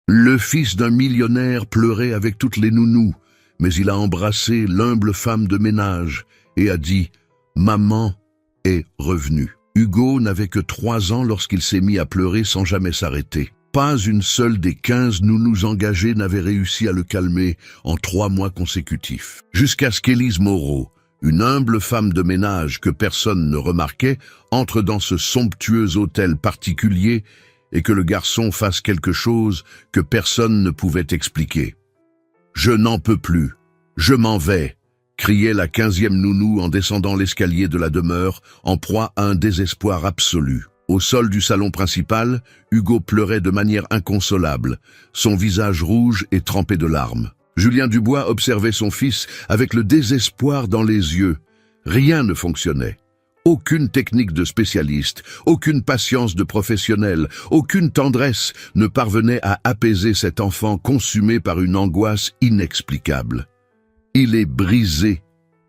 Le fils d'un millionnaire pleurait avec toutes les nounous, mais il a embrassé l'humble femme de ménage et a dit « Maman est revenue ». Hugo n'avait que 3 ans lorsqu'il s'est mis à pleurer sans jamais s'arrêter. Pas une seule des 15 nounous engagées n'avait réussi à le calmer en 3 mois consécutifs. Jusqu'à ce qu'Élise Moreau, une humble femme de ménage que personne ne remarquait, entre dans ce somptueux hôtel particulier et que le garçon fasse quelque chose que personne ne pouvait expliquer. « Je n'en peux plus, je m'en vais », criait la 15e nounou en descendant l'escalier de la demeure, en proie à un désespoir absolu. Au sol du salon principal, Hugo pleurait de manière inconsolable, son visage rouge et trempé de larmes. Julien Dubois observait son fils avec le désespoir dans les yeux. Rien ne fonctionnait. Aucune technique de spécialiste, aucune patience de professionnel, aucune tendresse ne parvenait à apaiser cet enfant consumé par une angoisse inexplicable. « Il est brisé »,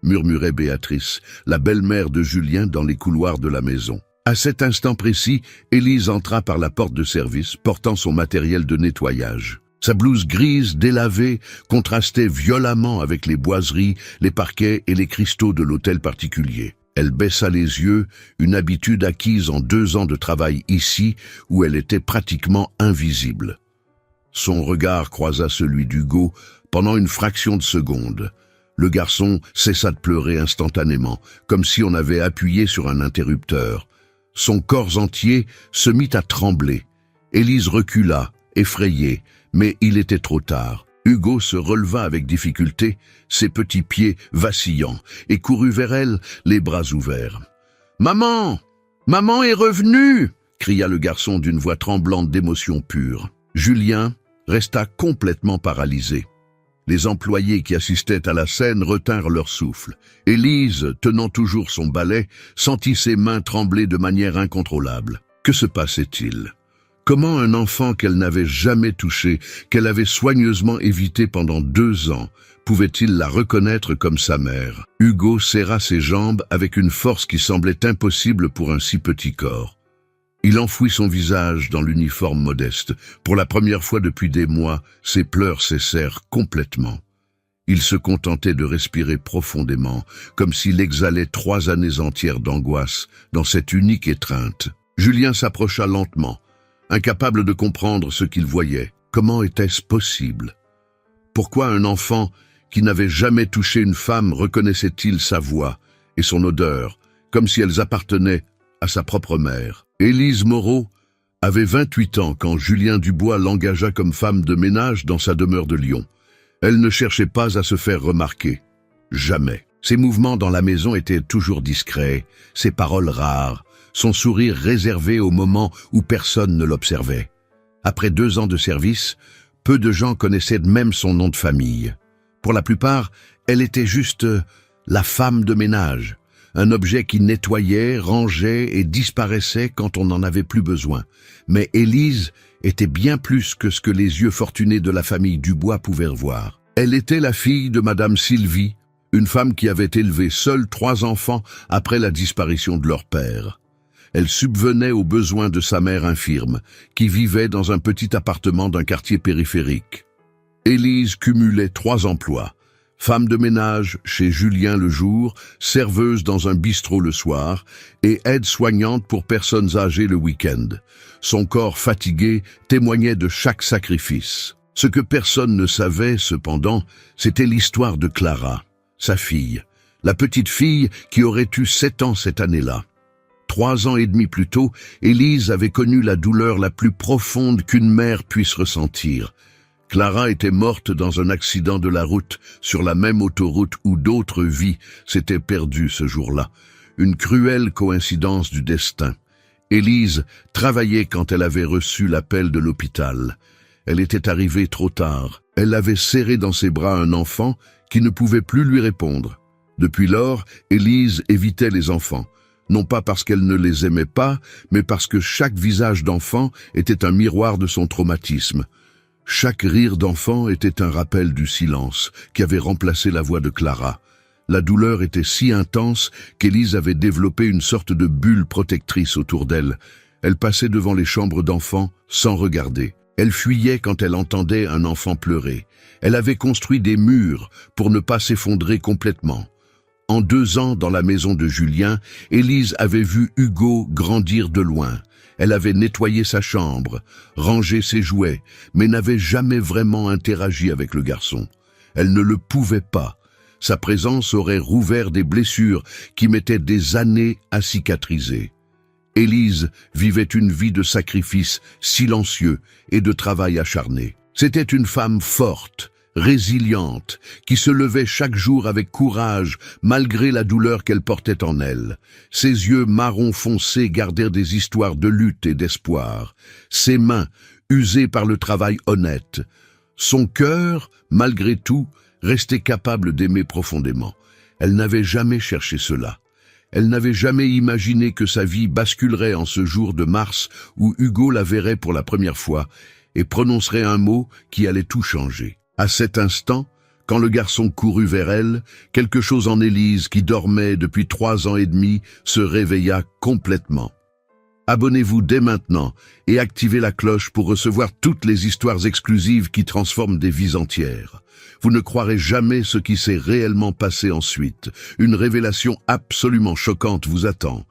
murmurait Béatrice, la belle-mère de Julien dans les couloirs de la maison. À cet instant précis, Élise entra par la porte de service, portant son matériel de nettoyage. Sa blouse grise, délavée, contrastait violemment avec les boiseries, les parquets et les cristaux de l'hôtel particulier. Elle baissa les yeux, une habitude acquise en 2 ans de travail ici, où elle était pratiquement invisible. Son regard croisa celui d'Hugo pendant une fraction de seconde. Le garçon cessa de pleurer instantanément, comme si on avait appuyé sur un interrupteur. Son corps entier se mit à trembler. Élise recula, effrayée, mais il était trop tard. Hugo se releva avec difficulté, ses petits pieds vacillants, et courut vers elle, les bras ouverts. « Maman! Maman est revenue !» cria le garçon d'une voix tremblante d'émotion pure. Julien resta complètement paralysé. Les employés qui assistaient à la scène retinrent leur souffle. Élise, tenant toujours son balai, sentit ses mains trembler de manière incontrôlable. Que se passait-il? Comment un enfant qu'elle n'avait jamais touché, qu'elle avait soigneusement évité pendant 2 ans, pouvait-il la reconnaître comme sa mère? Hugo serra ses jambes avec une force qui semblait impossible pour un si petit corps. Il enfouit son visage dans l'uniforme modeste. Pour la première fois depuis des mois, ses pleurs cessèrent complètement. Il se contentait de respirer profondément, comme s'il exhalait 3 années entières d'angoisse dans cette unique étreinte. Julien s'approcha lentement, incapable de comprendre ce qu'il voyait. Comment était-ce possible? Pourquoi un enfant qui n'avait jamais touché une femme reconnaissait-il sa voix et son odeur, comme si elles appartenaient à sa propre mère? Élise Moreau avait 28 ans quand Julien Dubois l'engagea comme femme de ménage dans sa demeure de Lyon. Elle ne cherchait pas à se faire remarquer. Jamais. Ses mouvements dans la maison étaient toujours discrets, ses paroles rares, son sourire réservé au moment où personne ne l'observait. Après 2 ans de service, peu de gens connaissaient même son nom de famille. Pour la plupart, elle était juste la femme de ménage. Un objet qui nettoyait, rangeait et disparaissait quand on n'en avait plus besoin. Mais Élise était bien plus que ce que les yeux fortunés de la famille Dubois pouvaient voir. Elle était la fille de Madame Sylvie, une femme qui avait élevé seule 3 enfants après la disparition de leur père. Elle subvenait aux besoins de sa mère infirme, qui vivait dans un petit appartement d'un quartier périphérique. Élise cumulait 3 emplois. Femme de ménage chez Julien le jour, serveuse dans un bistrot le soir et aide-soignante pour personnes âgées le week-end. Son corps fatigué témoignait de chaque sacrifice. Ce que personne ne savait, cependant, c'était l'histoire de Clara, sa fille, la petite fille qui aurait eu 7 ans cette année-là. 3 ans et demi plus tôt, Élise avait connu la douleur la plus profonde qu'une mère puisse ressentir. Clara était morte dans un accident de la route, sur la même autoroute où d'autres vies s'étaient perdues ce jour-là. Une cruelle coïncidence du destin. Élise travaillait quand elle avait reçu l'appel de l'hôpital. Elle était arrivée trop tard. Elle avait serré dans ses bras un enfant qui ne pouvait plus lui répondre. Depuis lors, Élise évitait les enfants. Non pas parce qu'elle ne les aimait pas, mais parce que chaque visage d'enfant était un miroir de son traumatisme. Chaque rire d'enfant était un rappel du silence qui avait remplacé la voix de Clara. La douleur était si intense qu'Élise avait développé une sorte de bulle protectrice autour d'elle. Elle passait devant les chambres d'enfants sans regarder. Elle fuyait quand elle entendait un enfant pleurer. Elle avait construit des murs pour ne pas s'effondrer complètement. En 2 ans, dans la maison de Julien, Élise avait vu Hugo grandir de loin. Elle avait nettoyé sa chambre, rangé ses jouets, mais n'avait jamais vraiment interagi avec le garçon. Elle ne le pouvait pas. Sa présence aurait rouvert des blessures qui mettaient des années à cicatriser. Élise vivait une vie de sacrifice silencieux et de travail acharné. C'était une femme forte, résiliente, qui se levait chaque jour avec courage malgré la douleur qu'elle portait en elle. Ses yeux marron foncé gardèrent des histoires de lutte et d'espoir. Ses mains, usées par le travail honnête. Son cœur, malgré tout, restait capable d'aimer profondément. Elle n'avait jamais cherché cela. Elle n'avait jamais imaginé que sa vie basculerait en ce jour de mars où Hugo la verrait pour la première fois et prononcerait un mot qui allait tout changer. À cet instant, quand le garçon courut vers elle, quelque chose en Élise, qui dormait depuis 3 ans et demi, se réveilla complètement. Abonnez-vous dès maintenant et activez la cloche pour recevoir toutes les histoires exclusives qui transforment des vies entières. Vous ne croirez jamais ce qui s'est réellement passé ensuite. Une révélation absolument choquante vous attend.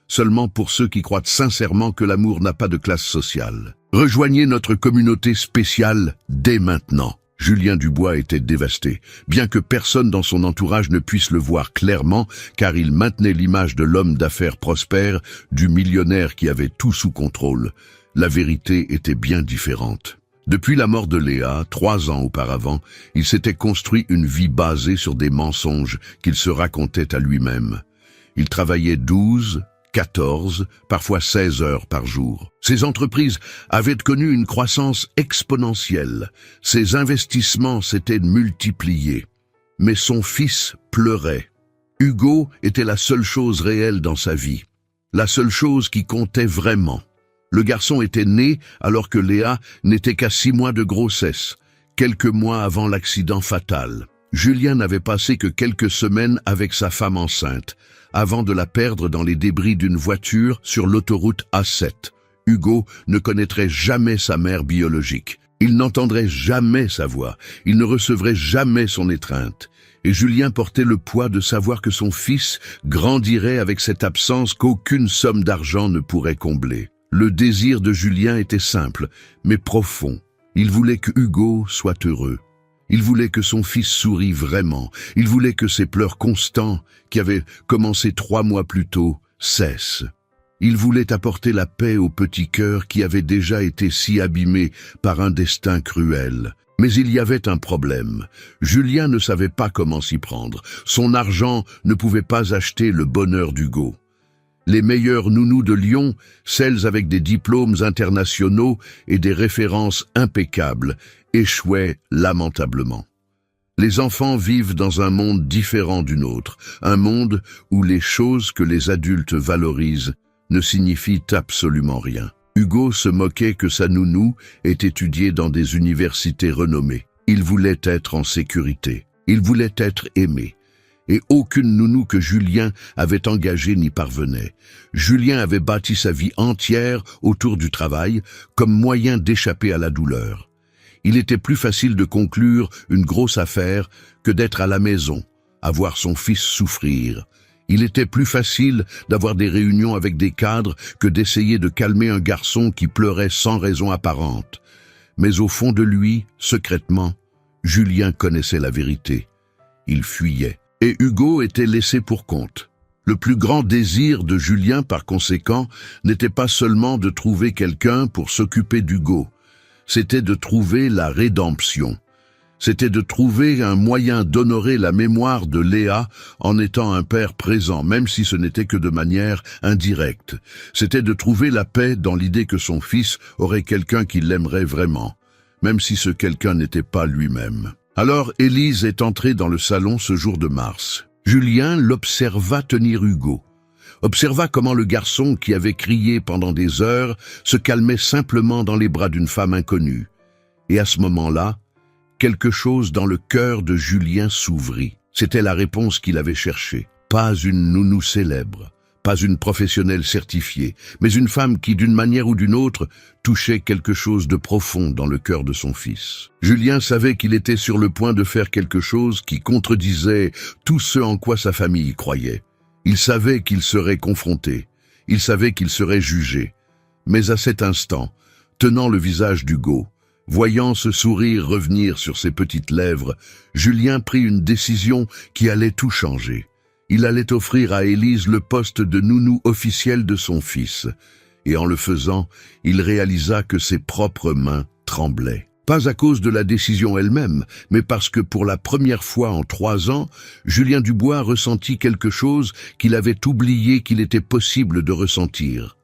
Seulement pour ceux qui croient sincèrement que l'amour n'a pas de classe sociale. Rejoignez notre communauté spéciale dès maintenant. Julien Dubois était dévasté, bien que personne dans son entourage ne puisse le voir clairement, car il maintenait l'image de l'homme d'affaires prospère, du millionnaire qui avait tout sous contrôle. La vérité était bien différente. Depuis la mort de Léa, 3 ans auparavant, il s'était construit une vie basée sur des mensonges qu'il se racontait à lui-même. Il travaillait 12, 14, parfois 16 heures par jour. Ses entreprises avaient connu une croissance exponentielle. Ses investissements s'étaient multipliés. Mais son fils pleurait. Hugo était la seule chose réelle dans sa vie. La seule chose qui comptait vraiment. Le garçon était né alors que Léa n'était qu'à 6 mois de grossesse, quelques mois avant l'accident fatal. Julien n'avait passé que quelques semaines avec sa femme enceinte, avant de la perdre dans les débris d'une voiture sur l'autoroute A7. Hugo ne connaîtrait jamais sa mère biologique. Il n'entendrait jamais sa voix. Il ne recevrait jamais son étreinte. Et Julien portait le poids de savoir que son fils grandirait avec cette absence qu'aucune somme d'argent ne pourrait combler. Le désir de Julien était simple, mais profond. Il voulait que Hugo soit heureux. Il voulait que son fils sourie vraiment. Il voulait que ses pleurs constants, qui avaient commencé 3 mois plus tôt, cessent. Il voulait apporter la paix au petit cœur qui avait déjà été si abîmé par un destin cruel. Mais il y avait un problème. Julien ne savait pas comment s'y prendre. Son argent ne pouvait pas acheter le bonheur d'Hugo. Les meilleures nounous de Lyon, celles avec des diplômes internationaux et des références impeccables, échouaient lamentablement. Les enfants vivent dans un monde différent du nôtre, un monde où les choses que les adultes valorisent ne signifient absolument rien. Hugo se moquait que sa nounou ait étudié dans des universités renommées. Il voulait être en sécurité. Il voulait être aimé. Et aucune nounou que Julien avait engagée n'y parvenait. Julien avait bâti sa vie entière autour du travail comme moyen d'échapper à la douleur. Il était plus facile de conclure une grosse affaire que d'être à la maison, à voir son fils souffrir. Il était plus facile d'avoir des réunions avec des cadres que d'essayer de calmer un garçon qui pleurait sans raison apparente. Mais au fond de lui, secrètement, Julien connaissait la vérité. Il fuyait. Et Hugo était laissé pour compte. Le plus grand désir de Julien, par conséquent, n'était pas seulement de trouver quelqu'un pour s'occuper d'Hugo. C'était de trouver la rédemption. C'était de trouver un moyen d'honorer la mémoire de Léa en étant un père présent, même si ce n'était que de manière indirecte. C'était de trouver la paix dans l'idée que son fils aurait quelqu'un qui l'aimerait vraiment, même si ce quelqu'un n'était pas lui-même. Alors Élise est entrée dans le salon ce jour de mars. Julien l'observa tenir Hugo. Observa comment le garçon qui avait crié pendant des heures se calmait simplement dans les bras d'une femme inconnue. Et à ce moment-là, quelque chose dans le cœur de Julien s'ouvrit. C'était la réponse qu'il avait cherchée. Pas une nounou célèbre, pas une professionnelle certifiée, mais une femme qui, d'une manière ou d'une autre, touchait quelque chose de profond dans le cœur de son fils. Julien savait qu'il était sur le point de faire quelque chose qui contredisait tout ce en quoi sa famille croyait. Il savait qu'il serait confronté, il savait qu'il serait jugé. Mais à cet instant, tenant le visage d'Hugo, voyant ce sourire revenir sur ses petites lèvres, Julien prit une décision qui allait tout changer. Il allait offrir à Élise le poste de nounou officiel de son fils. Et en le faisant, il réalisa que ses propres mains tremblaient. Pas à cause de la décision elle-même, mais parce que pour la première fois en 3 ans, Julien Dubois ressentit quelque chose qu'il avait oublié qu'il était possible de ressentir.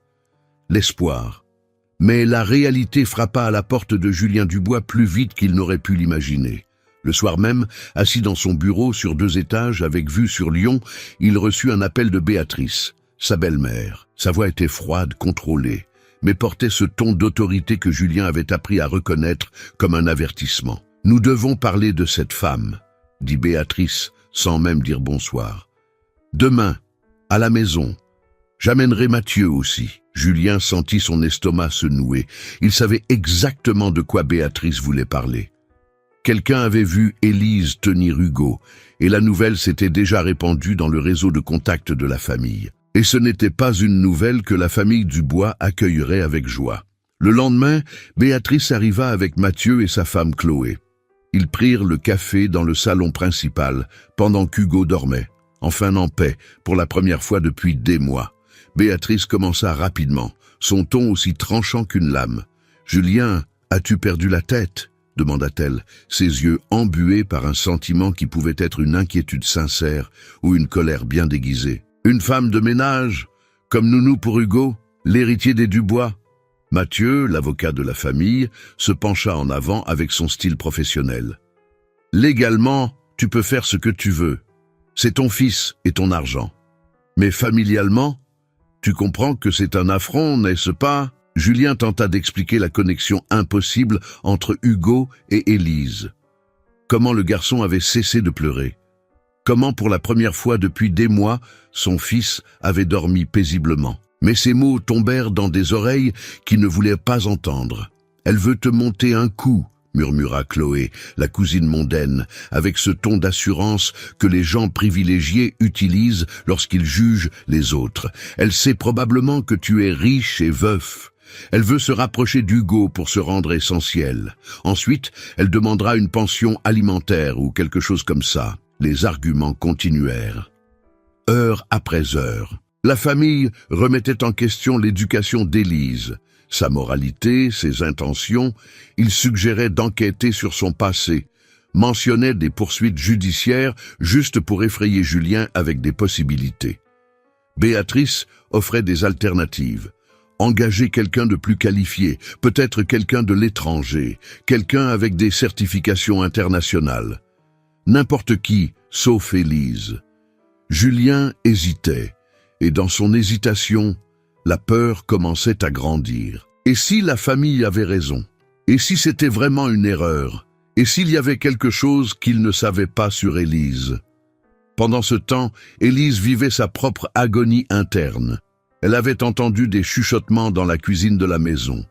L'espoir. Mais la réalité frappa à la porte de Julien Dubois plus vite qu'il n'aurait pu l'imaginer. Le soir même, assis dans son bureau sur 2 étages avec vue sur Lyon, il reçut un appel de Béatrice, sa belle-mère. Sa voix était froide, contrôlée, mais portait ce ton d'autorité que Julien avait appris à reconnaître comme un avertissement. « Nous devons parler de cette femme », dit Béatrice, sans même dire bonsoir. « Demain, à la maison, j'amènerai Mathieu aussi. » Julien sentit son estomac se nouer. Il savait exactement de quoi Béatrice voulait parler. Quelqu'un avait vu Élise tenir Hugo, et la nouvelle s'était déjà répandue dans le réseau de contacts de la famille. Et ce n'était pas une nouvelle que la famille Dubois accueillerait avec joie. Le lendemain, Béatrice arriva avec Mathieu et sa femme Chloé. Ils prirent le café dans le salon principal, pendant qu'Hugo dormait, enfin en paix, pour la première fois depuis des mois. Béatrice commença rapidement, son ton aussi tranchant qu'une lame. « Julien, as-tu perdu la tête ?» demanda-t-elle, ses yeux embués par un sentiment qui pouvait être une inquiétude sincère ou une colère bien déguisée. « Une femme de ménage, comme nounou pour Hugo, l'héritier des Dubois ?» Mathieu, l'avocat de la famille, se pencha en avant avec son style professionnel. « Légalement, tu peux faire ce que tu veux. C'est ton fils et ton argent. Mais familialement, tu comprends que c'est un affront, n'est-ce pas ?» Julien tenta d'expliquer la connexion impossible entre Hugo et Élise. Comment le garçon avait cessé de pleurer. Comment, pour la première fois depuis des mois, son fils avait dormi paisiblement. Mais ces mots tombèrent dans des oreilles qui ne voulaient pas entendre. « Elle veut te monter un coup », murmura Chloé, la cousine mondaine, avec ce ton d'assurance que les gens privilégiés utilisent lorsqu'ils jugent les autres. « Elle sait probablement que tu es riche et veuf. Elle veut se rapprocher d'Hugo pour se rendre essentielle. Ensuite, elle demandera une pension alimentaire ou quelque chose comme ça. » Les arguments continuèrent. Heure après heure, la famille remettait en question l'éducation d'Élise. Sa moralité, ses intentions, il suggérait d'enquêter sur son passé, mentionnait des poursuites judiciaires juste pour effrayer Julien avec des possibilités. Béatrice offrait des alternatives. Engager quelqu'un de plus qualifié, peut-être quelqu'un de l'étranger, quelqu'un avec des certifications internationales. N'importe qui, sauf Élise. Julien hésitait, et dans son hésitation, la peur commençait à grandir. Et si la famille avait raison? Et si c'était vraiment une erreur? Et s'il y avait quelque chose qu'il ne savait pas sur Élise? Pendant ce temps, Élise vivait sa propre agonie interne. Elle avait entendu des chuchotements dans la cuisine de la maison.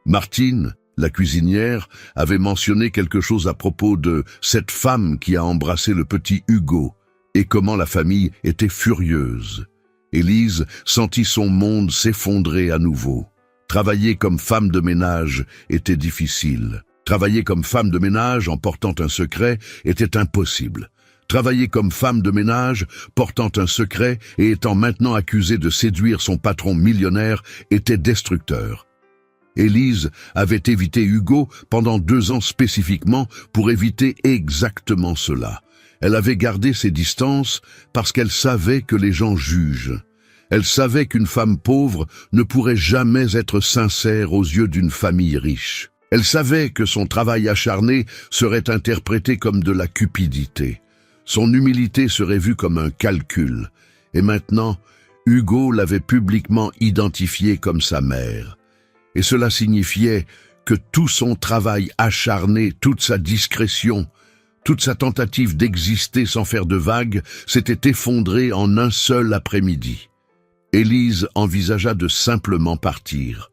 Martine, la cuisinière, avait mentionné quelque chose à propos de cette femme qui a embrassé le petit Hugo, et comment la famille était furieuse. Élise sentit son monde s'effondrer à nouveau. Travailler comme femme de ménage était difficile. Travailler comme femme de ménage en portant un secret était impossible. Travailler comme femme de ménage, portant un secret et étant maintenant accusée de séduire son patron millionnaire, était destructeur. Élise avait évité Hugo pendant 2 ans spécifiquement pour éviter exactement cela. Elle avait gardé ses distances parce qu'elle savait que les gens jugent. Elle savait qu'une femme pauvre ne pourrait jamais être sincère aux yeux d'une famille riche. Elle savait que son travail acharné serait interprété comme de la cupidité. Son humilité serait vue comme un calcul. Et maintenant, Hugo l'avait publiquement identifiée comme sa mère. Et cela signifiait que tout son travail acharné, toute sa discrétion, toute sa tentative d'exister sans faire de vagues s'était effondrée en un seul après-midi. Élise envisagea de simplement partir,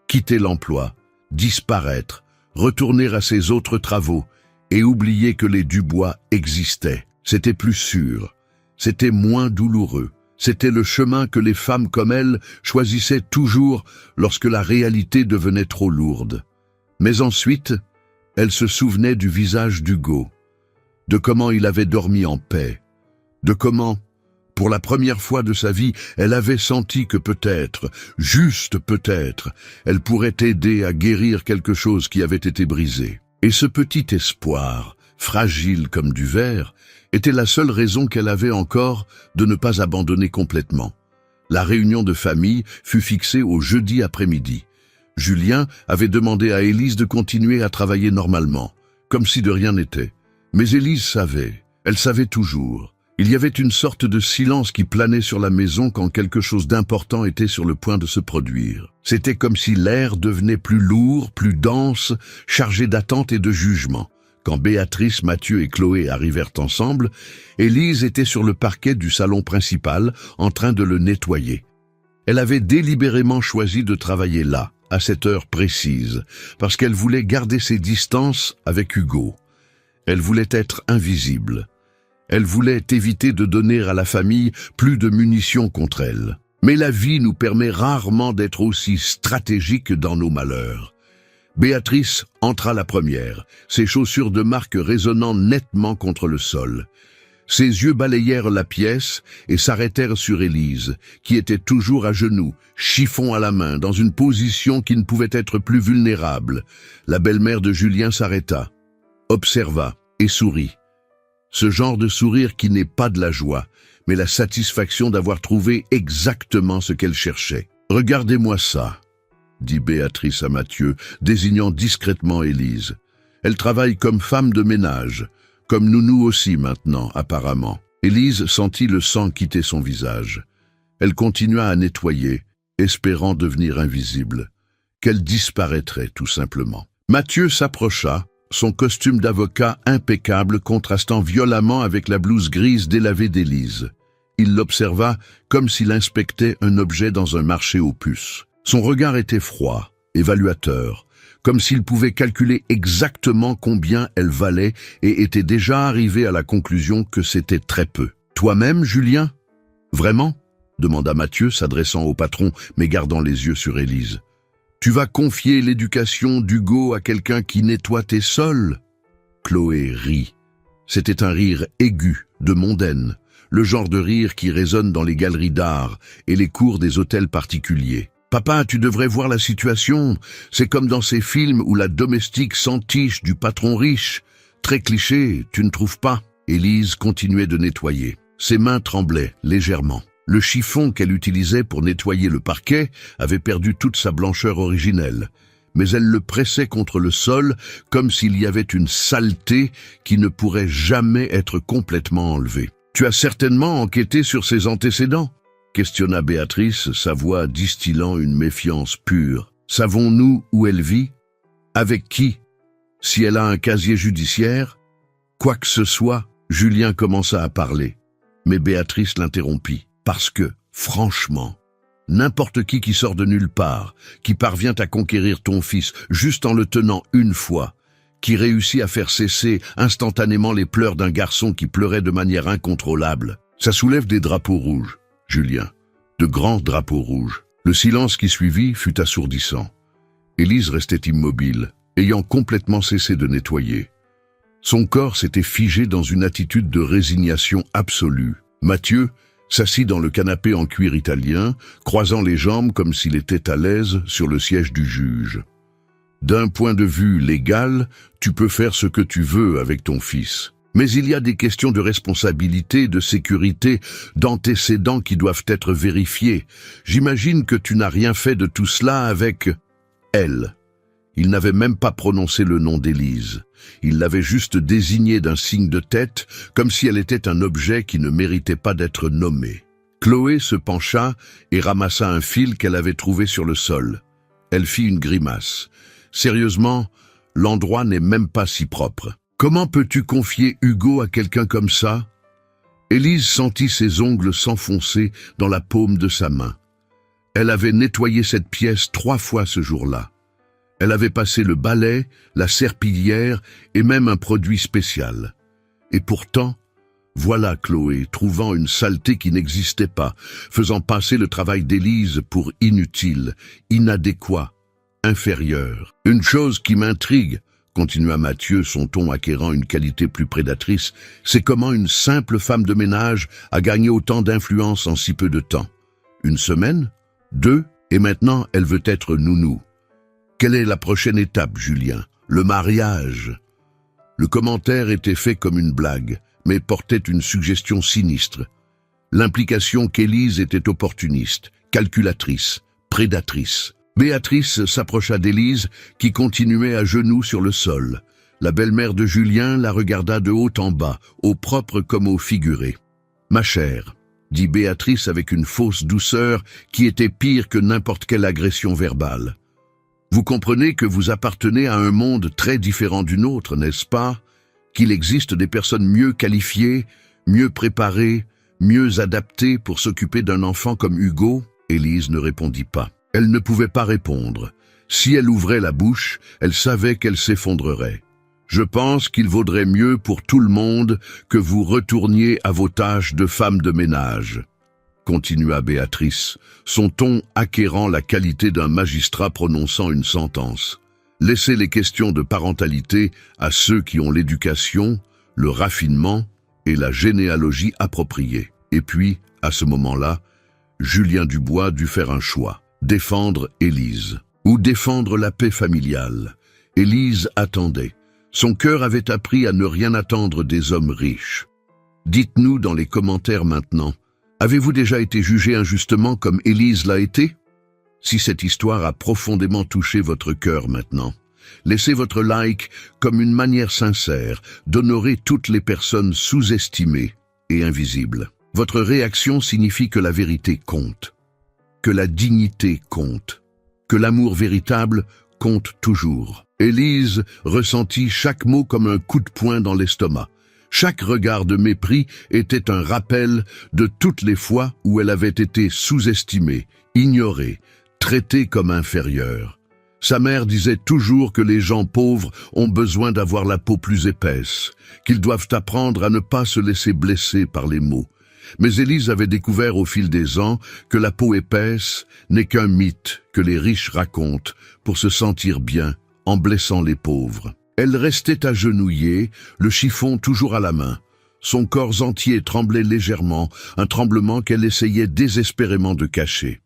quitter l'emploi, disparaître, retourner à ses autres travaux et oublier que les Dubois existaient. C'était plus sûr, c'était moins douloureux. C'était le chemin que les femmes comme elle choisissaient toujours lorsque la réalité devenait trop lourde. Mais ensuite, elle se souvenait du visage d'Hugo, de comment il avait dormi en paix, de comment, pour la première fois de sa vie, elle avait senti que peut-être, juste peut-être, elle pourrait aider à guérir quelque chose qui avait été brisé. Et ce petit espoir, fragile comme du verre, était la seule raison qu'elle avait encore de ne pas abandonner complètement. La réunion de famille fut fixée au jeudi après-midi. Julien avait demandé à Élise de continuer à travailler normalement, comme si de rien n'était. Mais Élise savait, elle savait toujours. Il y avait une sorte de silence qui planait sur la maison quand quelque chose d'important était sur le point de se produire. C'était comme si l'air devenait plus lourd, plus dense, chargé d'attente et de jugement. Quand Béatrice, Mathieu et Chloé arrivèrent ensemble, Élise était sur le parquet du salon principal, en train de le nettoyer. Elle avait délibérément choisi de travailler là, à cette heure précise, parce qu'elle voulait garder ses distances avec Hugo. Elle voulait être invisible. Elle voulait éviter de donner à la famille plus de munitions contre elle. Mais la vie nous permet rarement d'être aussi stratégiques dans nos malheurs. Béatrice entra la première, ses chaussures de marque résonnant nettement contre le sol. Ses yeux balayèrent la pièce et s'arrêtèrent sur Élise, qui était toujours à genoux, chiffon à la main, dans une position qui ne pouvait être plus vulnérable. La belle-mère de Julien s'arrêta, observa et sourit. Ce genre de sourire qui n'est pas de la joie, mais la satisfaction d'avoir trouvé exactement ce qu'elle cherchait. « Regardez-moi ça », dit Béatrice à Mathieu, désignant discrètement Élise. « Elle travaille comme femme de ménage, comme nounou aussi maintenant, apparemment. » Élise sentit le sang quitter son visage. Elle continua à nettoyer, espérant devenir invisible, qu'elle disparaîtrait tout simplement. Mathieu s'approcha, son costume d'avocat impeccable contrastant violemment avec la blouse grise délavée d'Élise. Il l'observa comme s'il inspectait un objet dans un marché aux puces. Son regard était froid, évaluateur, comme s'il pouvait calculer exactement combien elle valait et était déjà arrivé à la conclusion que c'était très peu. « Toi-même, Julien ? Vraiment ?» demanda Mathieu, s'adressant au patron, mais gardant les yeux sur Élise. « Tu vas confier l'éducation d'Hugo à quelqu'un qui nettoie tes sols ?» Chloé rit. C'était un rire aigu, de mondaine, le genre de rire qui résonne dans les galeries d'art et les cours des hôtels particuliers. « Papa, tu devrais voir la situation. C'est comme dans ces films où la domestique s'entiche du patron riche. Très cliché, tu ne trouves pas ?» Élise continuait de nettoyer. Ses mains tremblaient légèrement. Le chiffon qu'elle utilisait pour nettoyer le parquet avait perdu toute sa blancheur originelle. Mais elle le pressait contre le sol comme s'il y avait une saleté qui ne pourrait jamais être complètement enlevée. « Tu as certainement enquêté sur ses antécédents ?» questionna Béatrice, sa voix distillant une méfiance pure. « Savons-nous où elle vit? Avec qui? Si elle a un casier judiciaire? Quoi que ce soit ?» Julien commença à parler, mais Béatrice l'interrompit. Parce que, franchement, n'importe qui sort de nulle part, qui parvient à conquérir ton fils juste en le tenant une fois, qui réussit à faire cesser instantanément les pleurs d'un garçon qui pleurait de manière incontrôlable, ça soulève des drapeaux rouges. Julien, de grands drapeaux rouges. Le silence qui suivit fut assourdissant. Élise restait immobile, ayant complètement cessé de nettoyer. Son corps s'était figé dans une attitude de résignation absolue. Mathieu s'assit dans le canapé en cuir italien, croisant les jambes comme s'il était à l'aise sur le siège du juge. D'un point de vue légal, tu peux faire ce que tu veux avec ton fils. Mais il y a des questions de responsabilité, de sécurité, d'antécédents qui doivent être vérifiés. J'imagine que tu n'as rien fait de tout cela avec elle. Il n'avait même pas prononcé le nom d'Élise. Il l'avait juste désignée d'un signe de tête, comme si elle était un objet qui ne méritait pas d'être nommé. Chloé se pencha et ramassa un fil qu'elle avait trouvé sur le sol. Elle fit une grimace. Sérieusement, l'endroit n'est même pas si propre. Comment peux-tu confier Hugo à quelqu'un comme ça? Élise sentit ses ongles s'enfoncer dans la paume de sa main. Elle avait nettoyé cette pièce 3 fois ce jour-là. Elle avait passé le balai, la serpillière et même un produit spécial. Et pourtant, voilà Chloé trouvant une saleté qui n'existait pas, faisant passer le travail d'Élise pour inutile, inadéquat, inférieur. Une chose qui m'intrigue, continua Mathieu, son ton acquérant une qualité plus prédatrice, c'est comment une simple femme de ménage a gagné autant d'influence en si peu de temps. 1 semaine, 2, et maintenant elle veut être nounou. Quelle est la prochaine étape, Julien? Le mariage. Le commentaire était fait comme une blague, mais portait une suggestion sinistre. L'implication qu'Élise était opportuniste, calculatrice, prédatrice. Béatrice s'approcha d'Élise, qui continuait à genoux sur le sol. La belle-mère de Julien la regarda de haut en bas, au propre comme au figuré. « Ma chère », dit Béatrice avec une fausse douceur qui était pire que n'importe quelle agression verbale. « Vous comprenez que vous appartenez à un monde très différent du nôtre, n'est-ce pas? Qu'il existe des personnes mieux qualifiées, mieux préparées, mieux adaptées pour s'occuper d'un enfant comme Hugo ?» Élise ne répondit pas. Elle ne pouvait pas répondre. Si elle ouvrait la bouche, elle savait qu'elle s'effondrerait. « Je pense qu'il vaudrait mieux pour tout le monde que vous retourniez à vos tâches de femme de ménage. » Continua Béatrice, son ton acquérant la qualité d'un magistrat prononçant une sentence. « Laissez les questions de parentalité à ceux qui ont l'éducation, le raffinement et la généalogie appropriée. » Et puis, à ce moment-là, Julien Dubois dut faire un choix. Défendre Élise ou défendre la paix familiale. Élise attendait. Son cœur avait appris à ne rien attendre des hommes riches. Dites-nous dans les commentaires maintenant, avez-vous déjà été jugé injustement comme Élise l'a été? Si cette histoire a profondément touché votre cœur maintenant, laissez votre like comme une manière sincère d'honorer toutes les personnes sous-estimées et invisibles. Votre réaction signifie que la vérité compte, que la dignité compte, que l'amour véritable compte toujours. Élise ressentit chaque mot comme un coup de poing dans l'estomac. Chaque regard de mépris était un rappel de toutes les fois où elle avait été sous-estimée, ignorée, traitée comme inférieure. Sa mère disait toujours que les gens pauvres ont besoin d'avoir la peau plus épaisse, qu'ils doivent apprendre à ne pas se laisser blesser par les mots. Mais Élise avait découvert au fil des ans que la peau épaisse n'est qu'un mythe que les riches racontent pour se sentir bien en blessant les pauvres. Elle restait agenouillée, le chiffon toujours à la main. Son corps entier tremblait légèrement, un tremblement qu'elle essayait désespérément de cacher.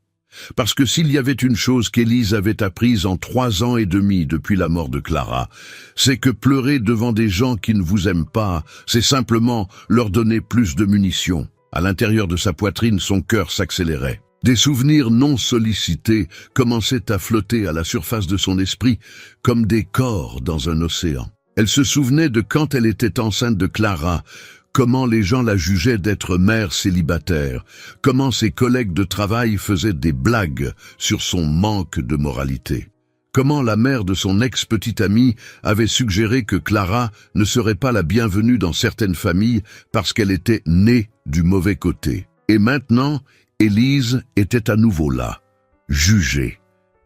Parce que s'il y avait une chose qu'Élise avait apprise en 3 ans et demi depuis la mort de Clara, c'est que pleurer devant des gens qui ne vous aiment pas, c'est simplement leur donner plus de munitions. À l'intérieur de sa poitrine, son cœur s'accélérait. Des souvenirs non sollicités commençaient à flotter à la surface de son esprit comme des corps dans un océan. Elle se souvenait de quand elle était enceinte de Clara, comment les gens la jugeaient d'être mère célibataire, comment ses collègues de travail faisaient des blagues sur son manque de moralité. Comment la mère de son ex-petite amie avait suggéré que Clara ne serait pas la bienvenue dans certaines familles parce qu'elle était née du mauvais côté. Et maintenant, Élise était à nouveau là, jugée,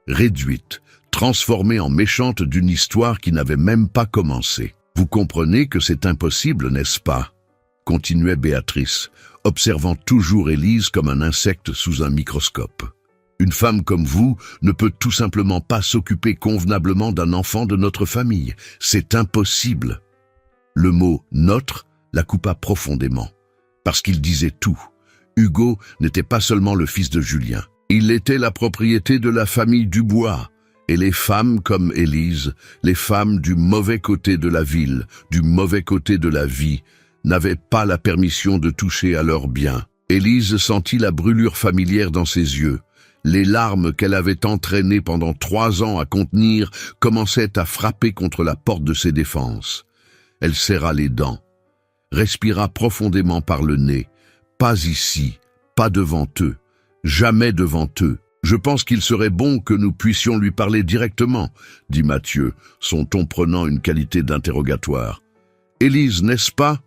réduite, transformée en méchante d'une histoire qui n'avait même pas commencé. Vous comprenez que c'est impossible, n'est-ce pas? Continuait Béatrice, observant toujours Élise comme un insecte sous un microscope. Une femme comme vous ne peut tout simplement pas s'occuper convenablement d'un enfant de notre famille. C'est impossible. Le mot « notre » la coupa profondément, parce qu'il disait tout. Hugo n'était pas seulement le fils de Julien. Il était la propriété de la famille Dubois. Et les femmes comme Élise, les femmes du mauvais côté de la ville, du mauvais côté de la vie, n'avaient pas la permission de toucher à leurs biens. Élise sentit la brûlure familière dans ses yeux. Les larmes qu'elle avait entraînées pendant 3 ans à contenir commençaient à frapper contre la porte de ses défenses. Elle serra les dents, respira profondément par le nez. Pas ici, pas devant eux, jamais devant eux. Je pense qu'il serait bon que nous puissions lui parler directement, dit Mathieu, son ton prenant une qualité d'interrogatoire. Élise, n'est-ce pas?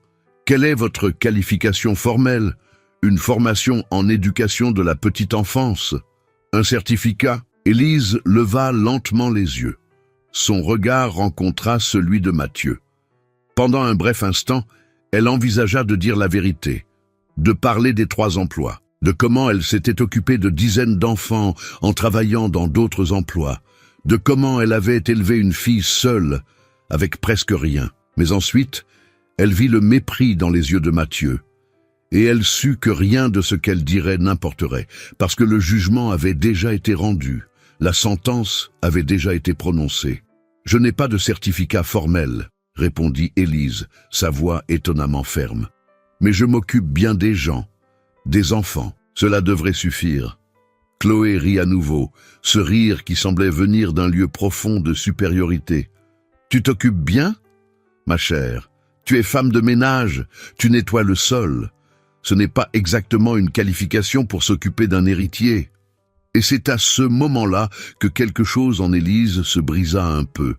Quelle est votre qualification formelle? Une formation en éducation de la petite enfance? Un certificat? Élise leva lentement les yeux. Son regard rencontra celui de Mathieu. Pendant un bref instant, elle envisagea de dire la vérité, de parler des 3 emplois, de comment elle s'était occupée de dizaines d'enfants en travaillant dans d'autres emplois, de comment elle avait élevé une fille seule, avec presque rien. Mais ensuite, elle vit le mépris dans les yeux de Mathieu, et elle sut que rien de ce qu'elle dirait n'importerait, parce que le jugement avait déjà été rendu, la sentence avait déjà été prononcée. « Je n'ai pas de certificat formel », répondit Élise, sa voix étonnamment ferme. « Mais je m'occupe bien des gens, des enfants, cela devrait suffire. » Chloé rit à nouveau, ce rire qui semblait venir d'un lieu profond de supériorité. « Tu t'occupes bien, ma chère? Tu es femme de ménage, tu nettoies le sol. Ce n'est pas exactement une qualification pour s'occuper d'un héritier. » Et c'est à ce moment-là que quelque chose en Élise se brisa un peu.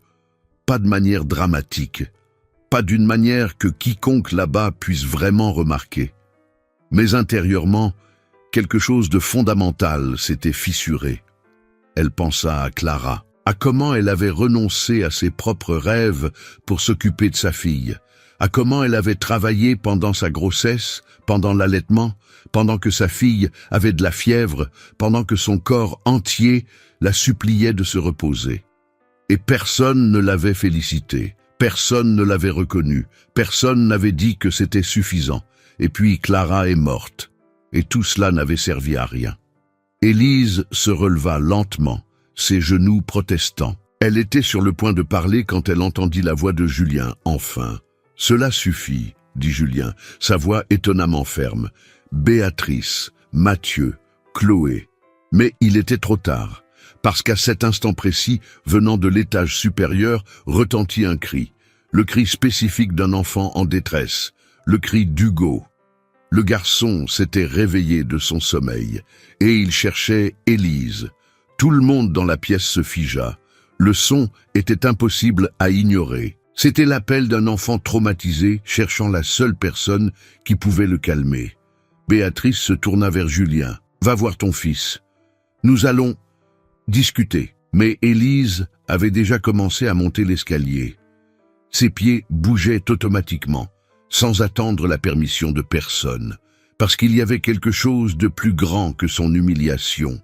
Pas de manière dramatique, pas d'une manière que quiconque là-bas puisse vraiment remarquer. Mais intérieurement, quelque chose de fondamental s'était fissuré. Elle pensa à Clara, à comment elle avait renoncé à ses propres rêves pour s'occuper de sa fille, à comment elle avait travaillé pendant sa grossesse, pendant l'allaitement, pendant que sa fille avait de la fièvre, pendant que son corps entier la suppliait de se reposer. Et personne ne l'avait félicitée, personne ne l'avait reconnue, personne n'avait dit que c'était suffisant. Et puis Clara est morte, et tout cela n'avait servi à rien. Élise se releva lentement, ses genoux protestants. Elle était sur le point de parler quand elle entendit la voix de Julien, enfin. « Cela suffit, » dit Julien, sa voix étonnamment ferme. « Béatrice, Mathieu, Chloé. » Mais il était trop tard, parce qu'à cet instant précis, venant de l'étage supérieur, retentit un cri. Le cri spécifique d'un enfant en détresse, le cri d'Hugo. Le garçon s'était réveillé de son sommeil, et il cherchait Élise. Tout le monde dans la pièce se figea. Le son était impossible à ignorer. C'était l'appel d'un enfant traumatisé cherchant la seule personne qui pouvait le calmer. Béatrice se tourna vers Julien. « Va voir ton fils. Nous allons discuter. » Mais Élise avait déjà commencé à monter l'escalier. Ses pieds bougeaient automatiquement, sans attendre la permission de personne, parce qu'il y avait quelque chose de plus grand que son humiliation.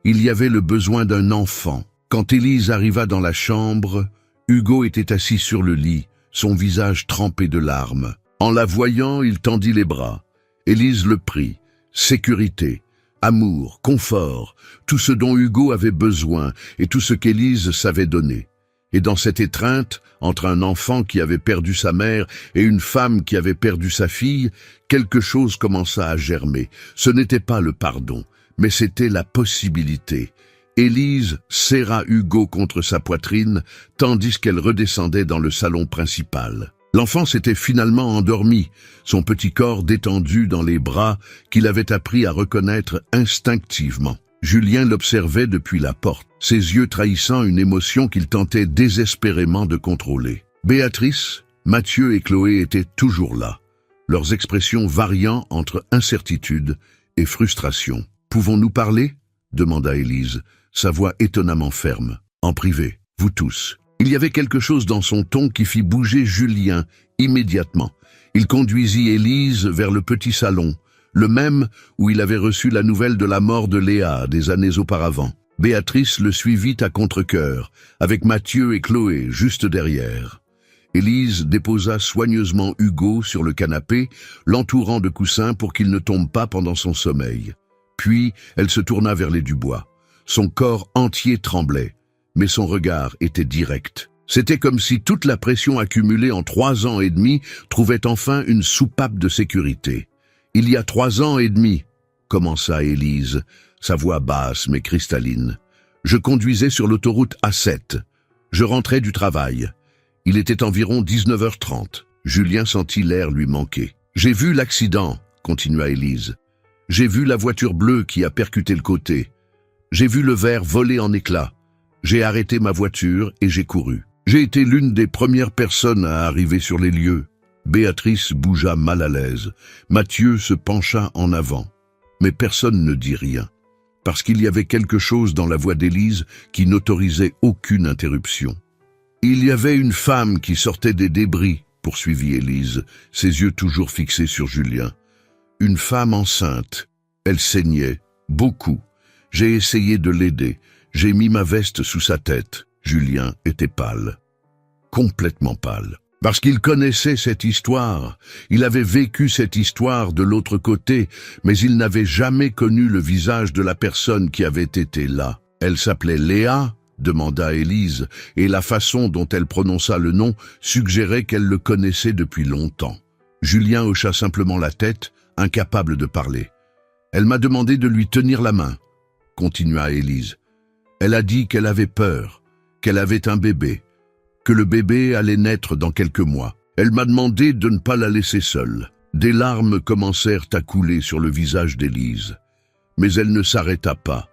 Il y avait le besoin d'un enfant. Quand Élise arriva dans la chambre, Hugo était assis sur le lit, son visage trempé de larmes. En la voyant, il tendit les bras. Élise le prit. Sécurité, amour, confort, tout ce dont Hugo avait besoin et tout ce qu'Élise savait donner. Et dans cette étreinte, entre un enfant qui avait perdu sa mère et une femme qui avait perdu sa fille, quelque chose commença à germer. Ce n'était pas le pardon, mais c'était la possibilité. Élise serra Hugo contre sa poitrine, tandis qu'elle redescendait dans le salon principal. L'enfant s'était finalement endormi, son petit corps détendu dans les bras qu'il avait appris à reconnaître instinctivement. Julien l'observait depuis la porte, ses yeux trahissant une émotion qu'il tentait désespérément de contrôler. Béatrice, Mathieu et Chloé étaient toujours là, leurs expressions variant entre incertitude et frustration. « Pouvons-nous parler ?» demanda Élise, sa voix étonnamment ferme. « En privé, vous tous. » Il y avait quelque chose dans son ton qui fit bouger Julien immédiatement. Il conduisit Élise vers le petit salon, le même où il avait reçu la nouvelle de la mort de Léa des années auparavant. Béatrice le suivit à contre-cœur, avec Mathieu et Chloé juste derrière. Élise déposa soigneusement Hugo sur le canapé, l'entourant de coussins pour qu'il ne tombe pas pendant son sommeil. Puis elle se tourna vers les Dubois. Son corps entier tremblait, mais son regard était direct. C'était comme si toute la pression accumulée en 3 ans et demi trouvait enfin une soupape de sécurité. « Il y a 3 ans et demi, » commença Élise, sa voix basse mais cristalline. « Je conduisais sur l'autoroute A7. Je rentrais du travail. Il était environ 19h30. Julien sentit l'air lui manquer. « J'ai vu l'accident, » continua Élise. « J'ai vu la voiture bleue qui a percuté le côté. J'ai vu le verre voler en éclats. J'ai arrêté ma voiture et j'ai couru. J'ai été l'une des premières personnes à arriver sur les lieux. Béatrice bougea mal à l'aise. Mathieu se pencha en avant. Mais personne ne dit rien, parce qu'il y avait quelque chose dans la voix d'Élise qui n'autorisait aucune interruption. Il y avait une femme qui sortait des débris, poursuivit Élise, ses yeux toujours fixés sur Julien. Une femme enceinte. Elle saignait, beaucoup. J'ai essayé de l'aider. J'ai mis ma veste sous sa tête. Julien était pâle. Complètement pâle. Parce qu'il connaissait cette histoire. Il avait vécu cette histoire de l'autre côté, mais il n'avait jamais connu le visage de la personne qui avait été là. Elle s'appelait Léa, demanda Élise, et la façon dont elle prononça le nom suggérait qu'elle le connaissait depuis longtemps. Julien hocha simplement la tête, incapable de parler. Elle m'a demandé de lui tenir la main, continua Élise. Elle a dit qu'elle avait peur, qu'elle avait un bébé, que le bébé allait naître dans quelques mois. Elle m'a demandé de ne pas la laisser seule. Des larmes commencèrent à couler sur le visage d'Élise. Mais elle ne s'arrêta pas,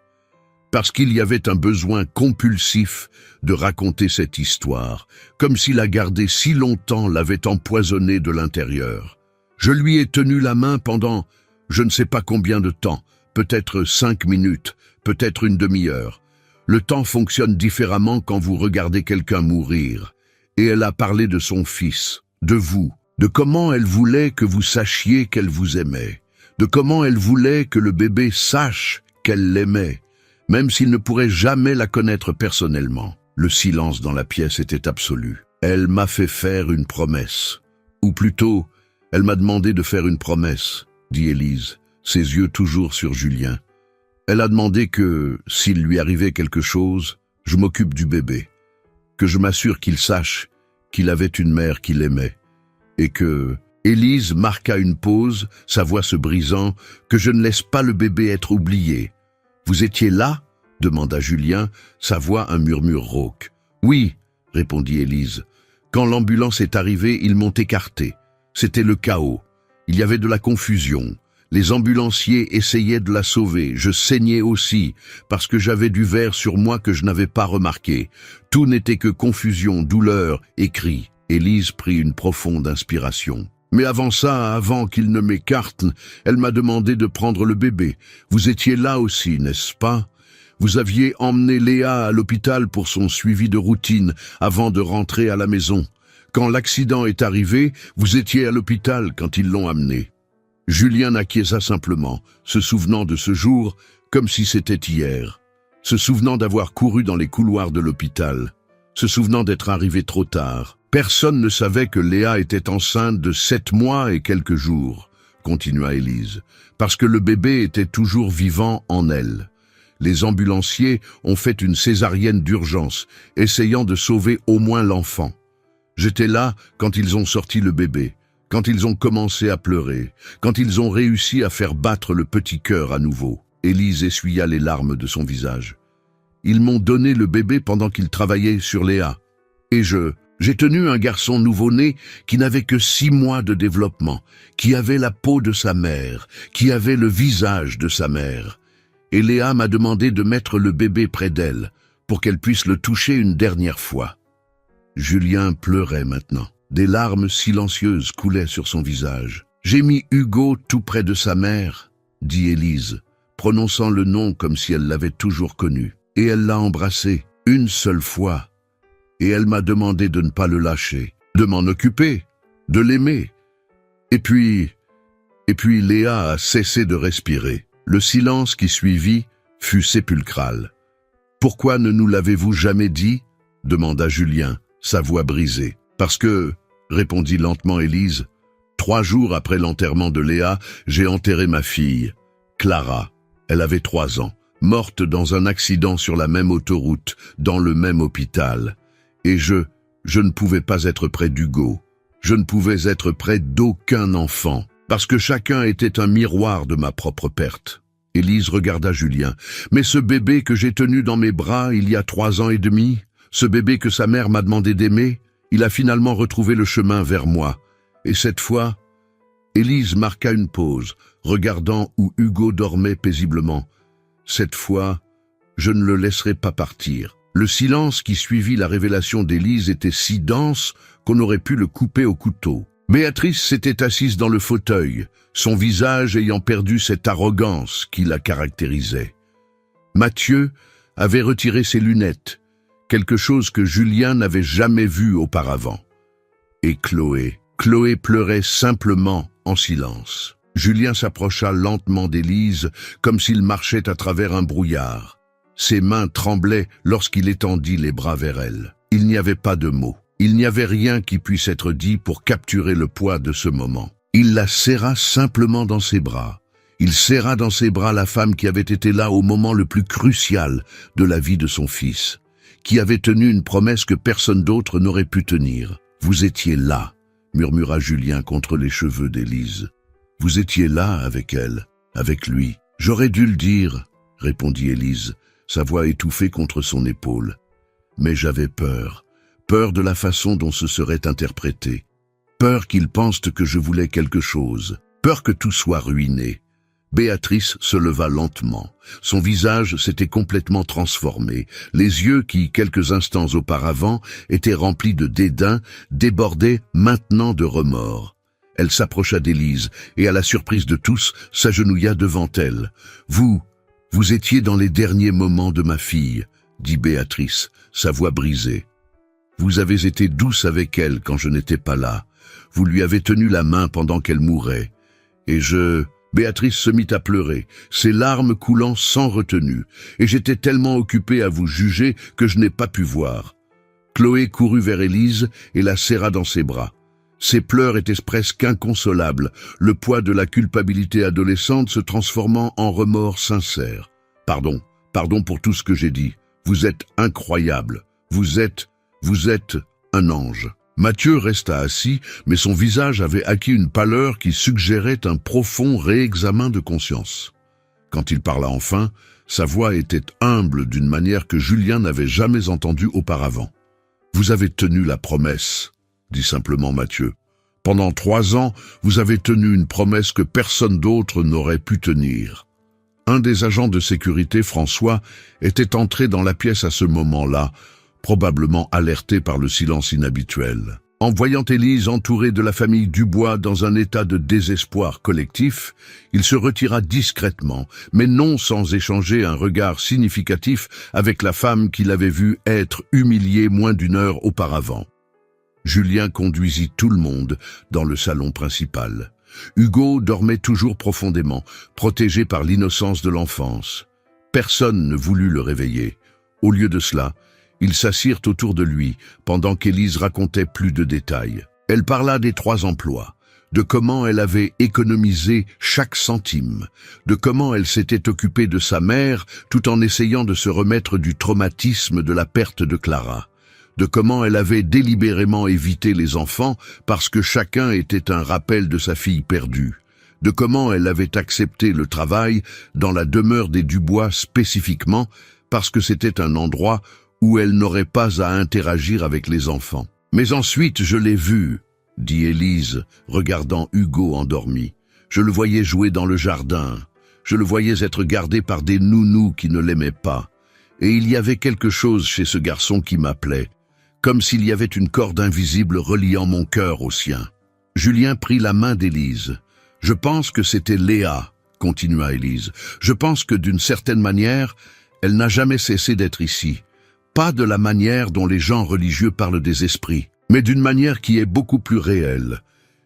parce qu'il y avait un besoin compulsif de raconter cette histoire, comme si la garder si longtemps l'avait empoisonnée de l'intérieur. Je lui ai tenu la main pendant je ne sais pas combien de temps, peut-être 5 minutes, peut-être une demi-heure. Le temps fonctionne différemment quand vous regardez quelqu'un mourir. Et elle a parlé de son fils, de vous, de comment elle voulait que vous sachiez qu'elle vous aimait, de comment elle voulait que le bébé sache qu'elle l'aimait, même s'il ne pourrait jamais la connaître personnellement. Le silence dans la pièce était absolu. Elle m'a fait faire une promesse. Ou plutôt, elle m'a demandé de faire une promesse, dit Élise, ses yeux toujours sur Julien. Elle a demandé que, s'il lui arrivait quelque chose, je m'occupe du bébé, que je m'assure qu'il sache qu'il avait une mère qui l'aimait, et que... Élise marqua une pause, sa voix se brisant, que je ne laisse pas le bébé être oublié. « Vous étiez là ?» demanda Julien, sa voix un murmure rauque. « Oui, » répondit Élise. « Quand l'ambulance est arrivée, ils m'ont écarté. C'était le chaos. Il y avait de la confusion. Les ambulanciers essayaient de la sauver. Je saignais aussi, parce que j'avais du verre sur moi que je n'avais pas remarqué. Tout n'était que confusion, douleur et cris. » Élise prit une profonde inspiration. « Mais avant ça, avant qu'il ne m'écarte, elle m'a demandé de prendre le bébé. Vous étiez là aussi, n'est-ce pas? Vous aviez emmené Léa à l'hôpital pour son suivi de routine avant de rentrer à la maison. Quand l'accident est arrivé, vous étiez à l'hôpital quand ils l'ont amené. » Julien acquiesça simplement, se souvenant de ce jour comme si c'était hier, se souvenant d'avoir couru dans les couloirs de l'hôpital, se souvenant d'être arrivé trop tard. Personne ne savait que Léa était enceinte de 7 mois et quelques jours, continua Élise, parce que le bébé était toujours vivant en elle. Les ambulanciers ont fait une césarienne d'urgence, essayant de sauver au moins l'enfant. J'étais là quand ils ont sorti le bébé, quand ils ont commencé à pleurer, quand ils ont réussi à faire battre le petit cœur à nouveau. Élise essuya les larmes de son visage. Ils m'ont donné le bébé pendant qu'ils travaillaient sur Léa. Et j'ai tenu un garçon nouveau-né qui n'avait que 6 mois de développement, qui avait la peau de sa mère, qui avait le visage de sa mère. Et Léa m'a demandé de mettre le bébé près d'elle, pour qu'elle puisse le toucher une dernière fois. Julien pleurait maintenant. Des larmes silencieuses coulaient sur son visage. « J'ai mis Hugo tout près de sa mère, » dit Élise, prononçant le nom comme si elle l'avait toujours connu. Et elle l'a embrassé, une seule fois. Et elle m'a demandé de ne pas le lâcher, de m'en occuper, de l'aimer. Et puis Léa a cessé de respirer. Le silence qui suivit fut sépulcral. « Pourquoi ne nous l'avez-vous jamais dit ?» demanda Julien, sa voix brisée. « Parce que... » répondit lentement Élise. 3 jours après l'enterrement de Léa, j'ai enterré ma fille, Clara. Elle avait 3 ans, morte dans un accident sur la même autoroute, dans le même hôpital. Et je ne pouvais pas être près d'Hugo. Je ne pouvais être près d'aucun enfant, parce que chacun était un miroir de ma propre perte. Élise regarda Julien. Mais ce bébé que j'ai tenu dans mes bras il y a 3 ans et demi, ce bébé que sa mère m'a demandé d'aimer, il a finalement retrouvé le chemin vers moi. Et cette fois, Élise marqua une pause, regardant où Hugo dormait paisiblement. Cette fois, je ne le laisserai pas partir. Le silence qui suivit la révélation d'Élise était si dense qu'on aurait pu le couper au couteau. Béatrice s'était assise dans le fauteuil, son visage ayant perdu cette arrogance qui la caractérisait. Mathieu avait retiré ses lunettes, quelque chose que Julien n'avait jamais vu auparavant. Et Chloé pleurait simplement en silence. Julien s'approcha lentement d'Élise, comme s'il marchait à travers un brouillard. Ses mains tremblaient lorsqu'il étendit les bras vers elle. Il n'y avait pas de mots. Il n'y avait rien qui puisse être dit pour capturer le poids de ce moment. Il la serra simplement dans ses bras. Il serra dans ses bras la femme qui avait été là au moment le plus crucial de la vie de son fils, qui avait tenu une promesse que personne d'autre n'aurait pu tenir. « Vous étiez là », murmura Julien contre les cheveux d'Élise. « Vous étiez là avec elle, avec lui. »« J'aurais dû le dire », répondit Élise, sa voix étouffée contre son épaule. « Mais j'avais peur de la façon dont ce serait interprété. Peur qu'ils pensent que je voulais quelque chose. Peur que tout soit ruiné. » Béatrice se leva lentement. Son visage s'était complètement transformé. Les yeux qui, quelques instants auparavant, étaient remplis de dédain, débordaient maintenant de remords. Elle s'approcha d'Élise et, à la surprise de tous, s'agenouilla devant elle. « Vous étiez dans les derniers moments de ma fille, » dit Béatrice, sa voix brisée. « Vous avez été douce avec elle quand je n'étais pas là. Vous lui avez tenu la main pendant qu'elle mourait. Et Béatrice se mit à pleurer, ses larmes coulant sans retenue, et j'étais tellement occupé à vous juger que je n'ai pas pu voir. Chloé courut vers Élise et la serra dans ses bras. Ses pleurs étaient presque inconsolables, le poids de la culpabilité adolescente se transformant en remords sincères. « Pardon pour tout ce que j'ai dit. Vous êtes incroyable. Vous êtes un ange. » Mathieu resta assis, mais son visage avait acquis une pâleur qui suggérait un profond réexamen de conscience. Quand il parla enfin, sa voix était humble d'une manière que Julien n'avait jamais entendue auparavant. « Vous avez tenu la promesse, » dit simplement Mathieu. « Pendant 3 ans, vous avez tenu une promesse que personne d'autre n'aurait pu tenir. » Un des agents de sécurité, François, était entré dans la pièce à ce moment-là, probablement alerté par le silence inhabituel. En voyant Élise entourée de la famille Dubois dans un état de désespoir collectif, il se retira discrètement, mais non sans échanger un regard significatif avec la femme qu'il avait vue être humiliée moins d'1 heure auparavant. Julien conduisit tout le monde dans le salon principal. Hugo dormait toujours profondément, protégé par l'innocence de l'enfance. Personne ne voulut le réveiller. Au lieu de cela, ils s'assirent autour de lui, pendant qu'Élise racontait plus de détails. Elle parla des 3 emplois, de comment elle avait économisé chaque centime, de comment elle s'était occupée de sa mère tout en essayant de se remettre du traumatisme de la perte de Clara, de comment elle avait délibérément évité les enfants parce que chacun était un rappel de sa fille perdue, de comment elle avait accepté le travail dans la demeure des Dubois spécifiquement parce que c'était un endroit où elle n'aurait pas à interagir avec les enfants. « Mais ensuite, je l'ai vu, » dit Élise, regardant Hugo endormi. « Je le voyais jouer dans le jardin. Je le voyais être gardé par des nounous qui ne l'aimaient pas. Et il y avait quelque chose chez ce garçon qui m'appelait, comme s'il y avait une corde invisible reliant mon cœur au sien. » Julien prit la main d'Élise. « Je pense que c'était Léa, » continua Élise. « Je pense que d'une certaine manière, elle n'a jamais cessé d'être ici. Pas de la manière dont les gens religieux parlent des esprits, mais d'une manière qui est beaucoup plus réelle.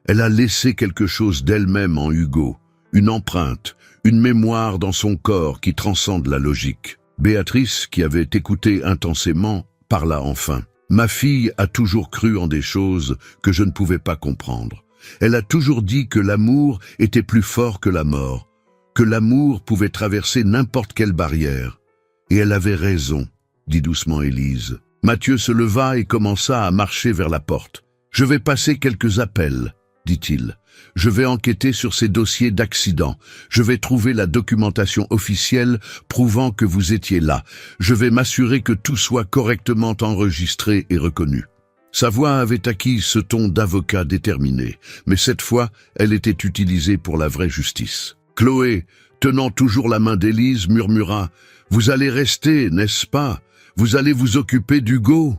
Elle a laissé quelque chose d'elle-même en Hugo, une empreinte, une mémoire dans son corps qui transcende la logique. » Béatrice, qui avait écouté intensément, parla enfin. « Ma fille a toujours cru en des choses que je ne pouvais pas comprendre. Elle a toujours dit que l'amour était plus fort que la mort, que l'amour pouvait traverser n'importe quelle barrière. Et elle avait raison, » dit doucement Élise. Mathieu se leva et commença à marcher vers la porte. « Je vais passer quelques appels, » dit-il. « Je vais enquêter sur ces dossiers d'accident. Je vais trouver la documentation officielle prouvant que vous étiez là. Je vais m'assurer que tout soit correctement enregistré et reconnu. » Sa voix avait acquis ce ton d'avocat déterminé, mais cette fois, elle était utilisée pour la vraie justice. Chloé, tenant toujours la main d'Élise, murmura « Vous allez rester, n'est-ce pas ? Vous allez vous occuper d'Hugo ?»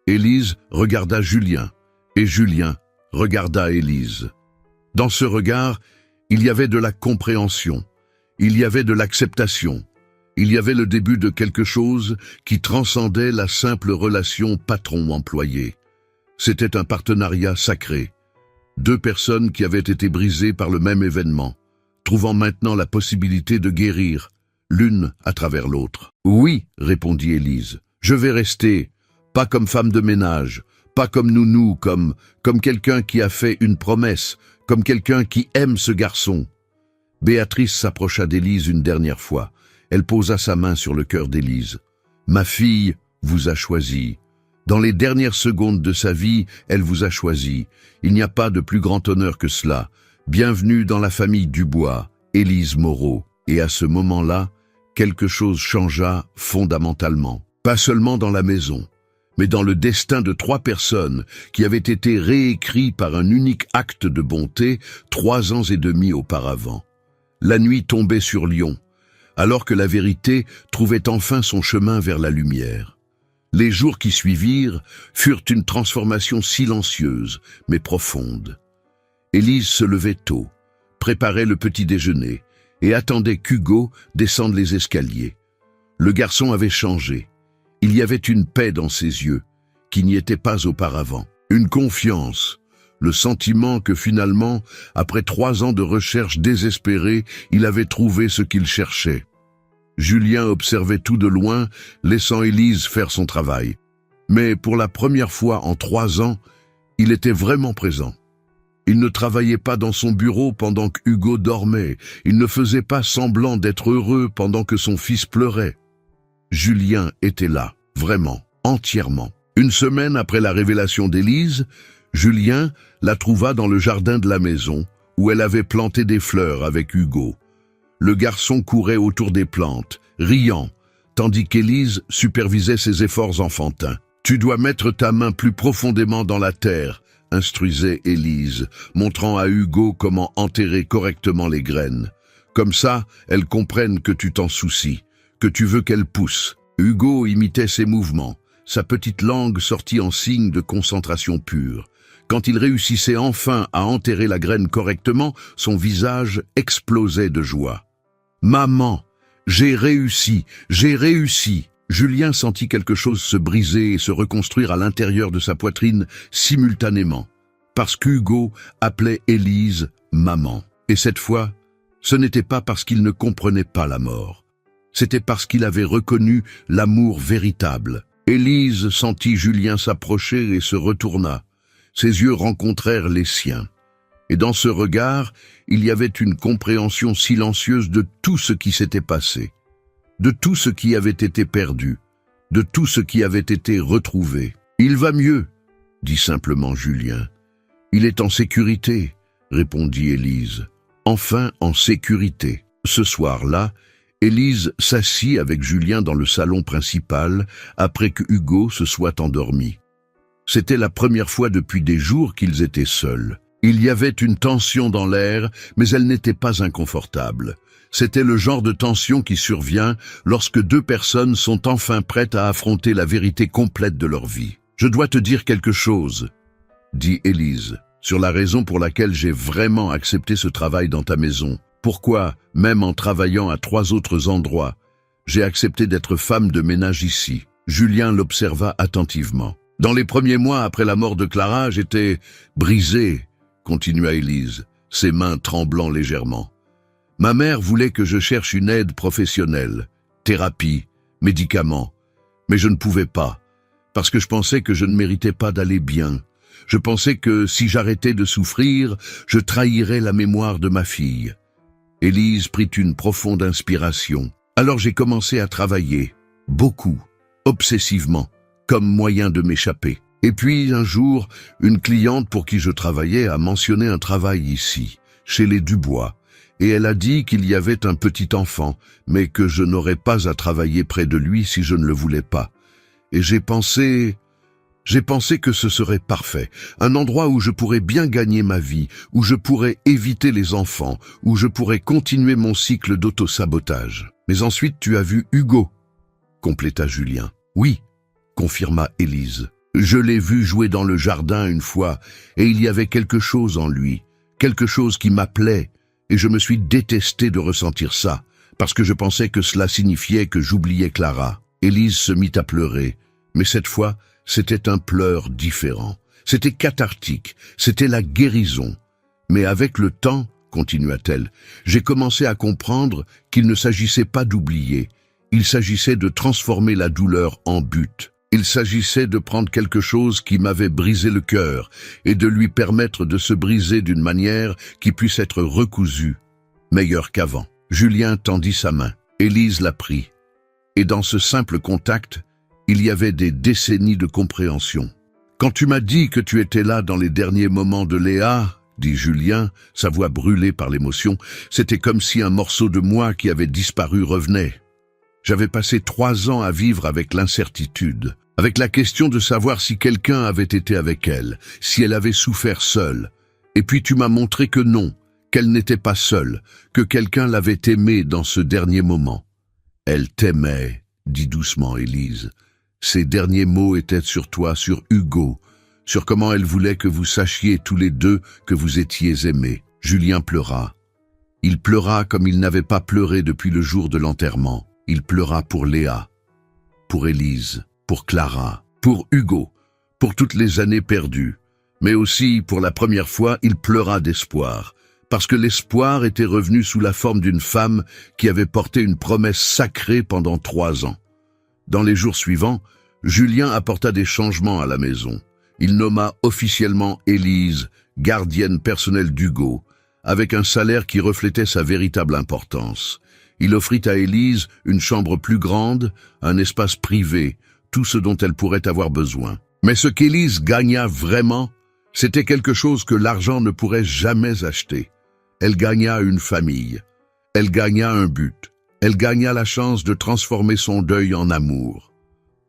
Élise regarda Julien, et Julien regarda Élise. Dans ce regard, il y avait de la compréhension, il y avait de l'acceptation, il y avait le début de quelque chose qui transcendait la simple relation patron-employé. C'était un partenariat sacré. Deux personnes qui avaient été brisées par le même événement, trouvant maintenant la possibilité de guérir, l'une à travers l'autre. « Oui, répondit Élise, je vais rester, pas comme femme de ménage, pas comme nounou, comme quelqu'un qui a fait une promesse, comme quelqu'un qui aime ce garçon. » Béatrice s'approcha d'Élise une dernière fois. Elle posa sa main sur le cœur d'Élise. « Ma fille vous a choisi. Dans les dernières secondes de sa vie, elle vous a choisi. Il n'y a pas de plus grand honneur que cela. Bienvenue dans la famille Dubois, Élise Moreau. » Et à ce moment-là, quelque chose changea fondamentalement. Pas seulement dans la maison, mais dans le destin de 3 personnes qui avaient été réécrits par un unique acte de bonté 3 ans et demi auparavant. La nuit tombait sur Lyon, alors que la vérité trouvait enfin son chemin vers la lumière. Les jours qui suivirent furent une transformation silencieuse, mais profonde. Élise se levait tôt, préparait le petit déjeuner et attendait qu'Hugo descende les escaliers. Le garçon avait changé. Il y avait une paix dans ses yeux, qui n'y était pas auparavant. Une confiance, le sentiment que finalement, après 3 ans de recherche désespérée, il avait trouvé ce qu'il cherchait. Julien observait tout de loin, laissant Élise faire son travail. Mais pour la première fois en 3 ans, il était vraiment présent. Il ne travaillait pas dans son bureau pendant que Hugo dormait. Il ne faisait pas semblant d'être heureux pendant que son fils pleurait. Julien était là, vraiment, entièrement. Une semaine après la révélation d'Élise, Julien la trouva dans le jardin de la maison, où elle avait planté des fleurs avec Hugo. Le garçon courait autour des plantes, riant, tandis qu'Élise supervisait ses efforts enfantins. « Tu dois mettre ta main plus profondément dans la terre », instruisait Élise, montrant à Hugo comment enterrer correctement les graines. « Comme ça, elles comprennent que tu t'en soucies, que tu veux qu'elles poussent. » Hugo imitait ses mouvements, sa petite langue sortie en signe de concentration pure. Quand il réussissait enfin à enterrer la graine correctement, son visage explosait de joie. « Maman, j'ai réussi, j'ai réussi !» Julien sentit quelque chose se briser et se reconstruire à l'intérieur de sa poitrine simultanément, parce qu'Hugo appelait Élise « maman ». Et cette fois, ce n'était pas parce qu'il ne comprenait pas la mort. C'était parce qu'il avait reconnu l'amour véritable. Élise sentit Julien s'approcher et se retourna. Ses yeux rencontrèrent les siens. Et dans ce regard, il y avait une compréhension silencieuse de tout ce qui s'était passé, de tout ce qui avait été perdu, de tout ce qui avait été retrouvé. « Il va mieux », dit simplement Julien. « Il est en sécurité », répondit Élise. « Enfin en sécurité. » Ce soir-là, Élise s'assit avec Julien dans le salon principal après que Hugo se soit endormi. C'était la première fois depuis des jours qu'ils étaient seuls. Il y avait une tension dans l'air, mais elle n'était pas inconfortable. C'était le genre de tension qui survient lorsque 2 personnes sont enfin prêtes à affronter la vérité complète de leur vie. « Je dois te dire quelque chose », dit Élise, « sur la raison pour laquelle j'ai vraiment accepté ce travail dans ta maison. Pourquoi, même en travaillant à 3 autres endroits, j'ai accepté d'être femme de ménage ici. » Julien l'observa attentivement. « Dans les premiers mois après la mort de Clara, j'étais brisée, » continua Élise, ses mains tremblant légèrement. « Ma mère voulait que je cherche une aide professionnelle, thérapie, médicaments, mais je ne pouvais pas, parce que je pensais que je ne méritais pas d'aller bien. Je pensais que si j'arrêtais de souffrir, je trahirais la mémoire de ma fille. » Élise prit une profonde inspiration. « Alors j'ai commencé à travailler, beaucoup, obsessivement, comme moyen de m'échapper. Et puis un jour, une cliente pour qui je travaillais a mentionné un travail ici, chez les Dubois, et elle a dit qu'il y avait un petit enfant, mais que je n'aurais pas à travailler près de lui si je ne le voulais pas. Et j'ai pensé que ce serait parfait, un endroit où je pourrais bien gagner ma vie, où je pourrais éviter les enfants, où je pourrais continuer mon cycle d'auto-sabotage. Mais ensuite tu as vu Hugo, compléta Julien. Oui, confirma Élise. Je l'ai vu jouer dans le jardin une fois, et il y avait quelque chose en lui, quelque chose qui m'appelait, et je me suis détesté de ressentir ça, parce que je pensais que cela signifiait que j'oubliais Clara. Élise se mit à pleurer, mais cette fois, c'était un pleur différent. C'était cathartique, c'était la guérison. Mais avec le temps, continua-t-elle, j'ai commencé à comprendre qu'il ne s'agissait pas d'oublier, il s'agissait de transformer la douleur en but. Il s'agissait de prendre quelque chose qui m'avait brisé le cœur et de lui permettre de se briser d'une manière qui puisse être recousue, meilleure qu'avant. Julien tendit sa main. Élise la prit. Et dans ce simple contact, il y avait des décennies de compréhension. « Quand tu m'as dit que tu étais là dans les derniers moments de Léa, » dit Julien, sa voix brûlée par l'émotion, « c'était comme si un morceau de moi qui avait disparu revenait. J'avais passé 3 ans à vivre avec l'incertitude, avec la question de savoir si quelqu'un avait été avec elle, si elle avait souffert seule. Et puis tu m'as montré que non, qu'elle n'était pas seule, que quelqu'un l'avait aimée dans ce dernier moment. Elle t'aimait, dit doucement Élise. Ces derniers mots étaient sur toi, sur Hugo, sur comment elle voulait que vous sachiez tous les deux que vous étiez aimés. Julien pleura. Il pleura comme il n'avait pas pleuré depuis le jour de l'enterrement. Il pleura pour Léa, pour Élise, pour Clara, pour Hugo, pour toutes les années perdues. Mais aussi, pour la première fois, il pleura d'espoir, parce que l'espoir était revenu sous la forme d'une femme qui avait porté une promesse sacrée pendant 3 ans. Dans les jours suivants, Julien apporta des changements à la maison. Il nomma officiellement Élise, gardienne personnelle d'Hugo, avec un salaire qui reflétait sa véritable importance. Il offrit à Élise une chambre plus grande, un espace privé, tout ce dont elle pourrait avoir besoin. Mais ce qu'Élise gagna vraiment, c'était quelque chose que l'argent ne pourrait jamais acheter. Elle gagna une famille. Elle gagna un but. Elle gagna la chance de transformer son deuil en amour.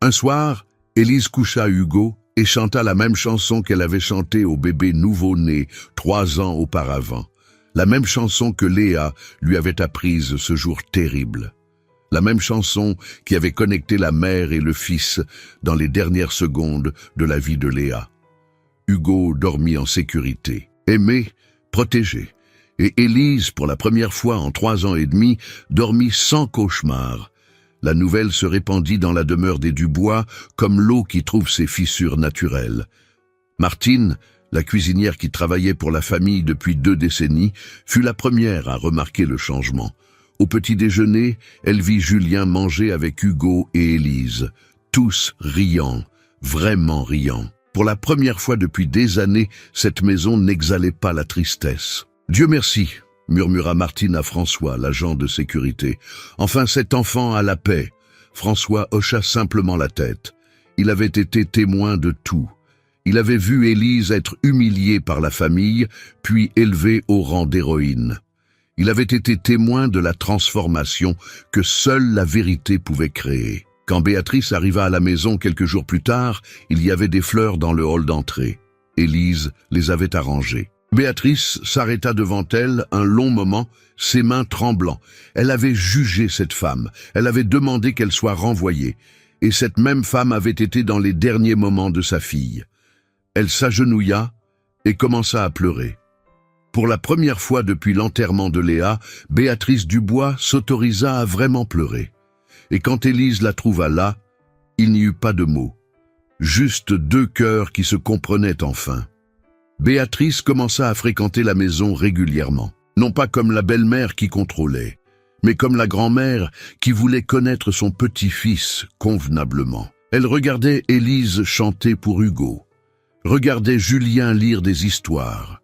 Un soir, Élise coucha Hugo et chanta la même chanson qu'elle avait chantée au bébé nouveau-né 3 ans auparavant. La même chanson que Léa lui avait apprise ce jour terrible. La même chanson qui avait connecté la mère et le fils dans les dernières secondes de la vie de Léa. Hugo dormit en sécurité, aimé, protégé. Et Élise, pour la première fois en 3 ans et demi, dormit sans cauchemar. La nouvelle se répandit dans la demeure des Dubois comme l'eau qui trouve ses fissures naturelles. Martine, la cuisinière qui travaillait pour la famille depuis 2 décennies, fut la première à remarquer le changement. Au petit déjeuner, elle vit Julien manger avec Hugo et Élise, tous riants, vraiment riants. Pour la première fois depuis des années, cette maison n'exhalait pas la tristesse. « Dieu merci !» murmura Martine à François, l'agent de sécurité. « Enfin cet enfant a la paix !» François hocha simplement la tête. Il avait été témoin de tout. Il avait vu Élise être humiliée par la famille, puis élevée au rang d'héroïne. Il avait été témoin de la transformation que seule la vérité pouvait créer. Quand Béatrice arriva à la maison quelques jours plus tard, il y avait des fleurs dans le hall d'entrée. Élise les avait arrangées. Béatrice s'arrêta devant elle un long moment, ses mains tremblant. Elle avait jugé cette femme, elle avait demandé qu'elle soit renvoyée, et cette même femme avait été dans les derniers moments de sa fille. Elle s'agenouilla et commença à pleurer. Pour la première fois depuis l'enterrement de Léa, Béatrice Dubois s'autorisa à vraiment pleurer. Et quand Élise la trouva là, il n'y eut pas de mots. Juste 2 cœurs qui se comprenaient enfin. Béatrice commença à fréquenter la maison régulièrement, non pas comme la belle-mère qui contrôlait, mais comme la grand-mère qui voulait connaître son petit-fils convenablement. Elle regardait Élise chanter pour Hugo, regardait Julien lire des histoires,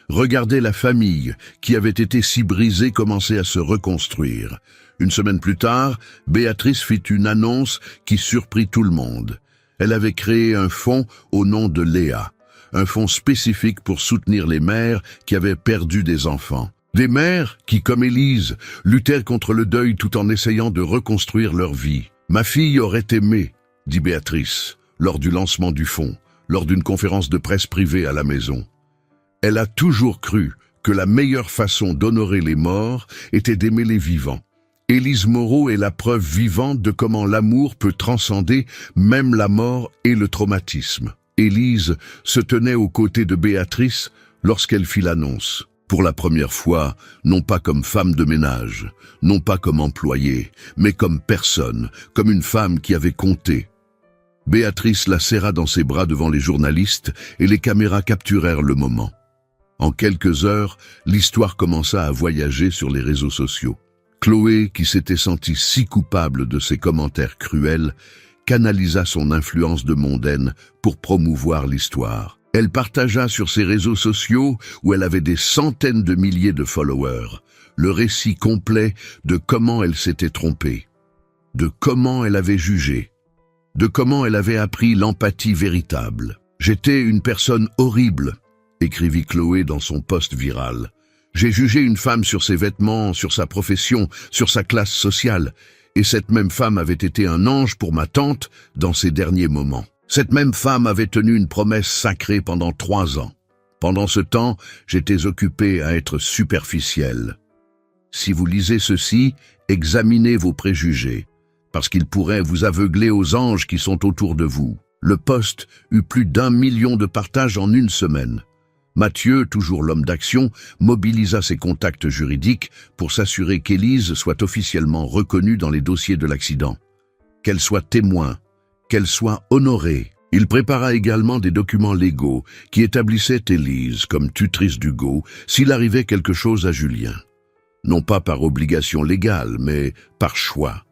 regardait la famille qui avait été si brisée commencer à se reconstruire. Une semaine plus tard, Béatrice fit une annonce qui surprit tout le monde. Elle avait créé un fonds au nom de Léa. Un fonds spécifique pour soutenir les mères qui avaient perdu des enfants. Des mères qui, comme Élise, luttèrent contre le deuil tout en essayant de reconstruire leur vie. « Ma fille aurait aimé », dit Béatrice, lors du lancement du fonds, lors d'une conférence de presse privée à la maison. Elle a toujours cru que la meilleure façon d'honorer les morts était d'aimer les vivants. Élise Moreau est la preuve vivante de comment l'amour peut transcender même la mort et le traumatisme. Élise se tenait aux côtés de Béatrice lorsqu'elle fit l'annonce. Pour la première fois, non pas comme femme de ménage, non pas comme employée, mais comme personne, comme une femme qui avait compté. Béatrice la serra dans ses bras devant les journalistes et les caméras capturèrent le moment. En quelques heures, l'histoire commença à voyager sur les réseaux sociaux. Chloé, qui s'était sentie si coupable de ses commentaires cruels, canalisa son influence de mondaine pour promouvoir l'histoire. Elle partagea sur ses réseaux sociaux, où elle avait des centaines de milliers de followers, le récit complet de comment elle s'était trompée, de comment elle avait jugé, de comment elle avait appris l'empathie véritable. « J'étais une personne horrible », écrivit Chloé dans son post viral. « J'ai jugé une femme sur ses vêtements, sur sa profession, sur sa classe sociale, et cette même femme avait été un ange pour ma tante dans ses derniers moments. Cette même femme avait tenu une promesse sacrée pendant 3 ans. Pendant ce temps, j'étais occupé à être superficiel. Si vous lisez ceci, examinez vos préjugés, parce qu'ils pourraient vous aveugler aux anges qui sont autour de vous. » Le post eut plus d'1 million de partages en une semaine. Mathieu, toujours l'homme d'action, mobilisa ses contacts juridiques pour s'assurer qu'Élise soit officiellement reconnue dans les dossiers de l'accident, qu'elle soit témoin, qu'elle soit honorée. Il prépara également des documents légaux qui établissaient Élise comme tutrice d'Hugo s'il arrivait quelque chose à Julien. Non pas par obligation légale, mais par choix.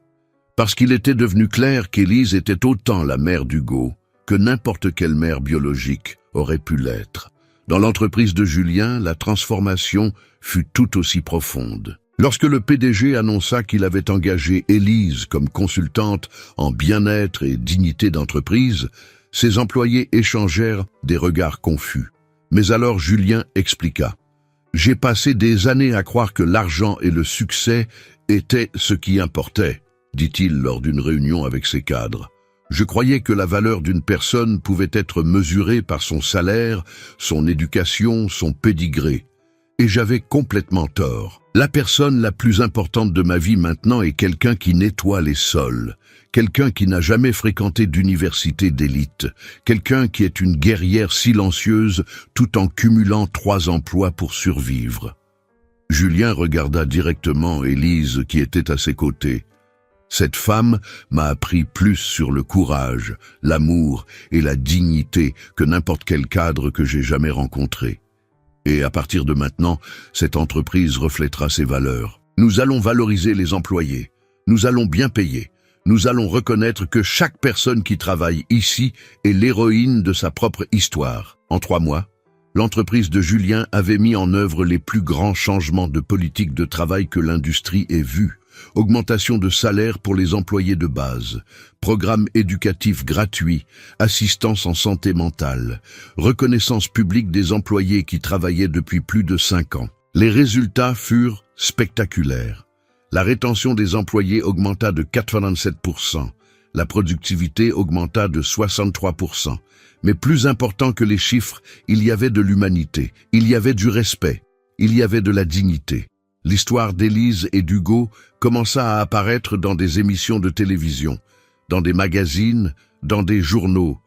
Parce qu'il était devenu clair qu'Élise était autant la mère d'Hugo que n'importe quelle mère biologique aurait pu l'être. Dans l'entreprise de Julien, la transformation fut tout aussi profonde. Lorsque le PDG annonça qu'il avait engagé Élise comme consultante en bien-être et dignité d'entreprise, ses employés échangèrent des regards confus. Mais alors Julien expliqua. « J'ai passé des années à croire que l'argent et le succès étaient ce qui importait, dit-il lors d'une réunion avec ses cadres. Je croyais que la valeur d'une personne pouvait être mesurée par son salaire, son éducation, son pédigré. Et j'avais complètement tort. La personne la plus importante de ma vie maintenant est quelqu'un qui nettoie les sols, quelqu'un qui n'a jamais fréquenté d'université d'élite, quelqu'un qui est une guerrière silencieuse tout en cumulant 3 emplois pour survivre. » Julien regarda directement Élise qui était à ses côtés. Cette femme m'a appris plus sur le courage, l'amour et la dignité que n'importe quel cadre que j'ai jamais rencontré. Et à partir de maintenant, cette entreprise reflètera ses valeurs. Nous allons valoriser les employés. Nous allons bien payer. Nous allons reconnaître que chaque personne qui travaille ici est l'héroïne de sa propre histoire. En 3 mois, l'entreprise de Julien avait mis en œuvre les plus grands changements de politique de travail que l'industrie ait vus. Augmentation de salaire pour les employés de base, programme éducatif gratuit, assistance en santé mentale, reconnaissance publique des employés qui travaillaient depuis plus de 5 ans. Les résultats furent spectaculaires. La rétention des employés augmenta de 87%, la productivité augmenta de 63%. Mais plus important que les chiffres, il y avait de l'humanité, il y avait du respect, il y avait de la dignité. L'histoire d'Élise et d'Hugo commença à apparaître dans des émissions de télévision, dans des magazines, dans des journaux,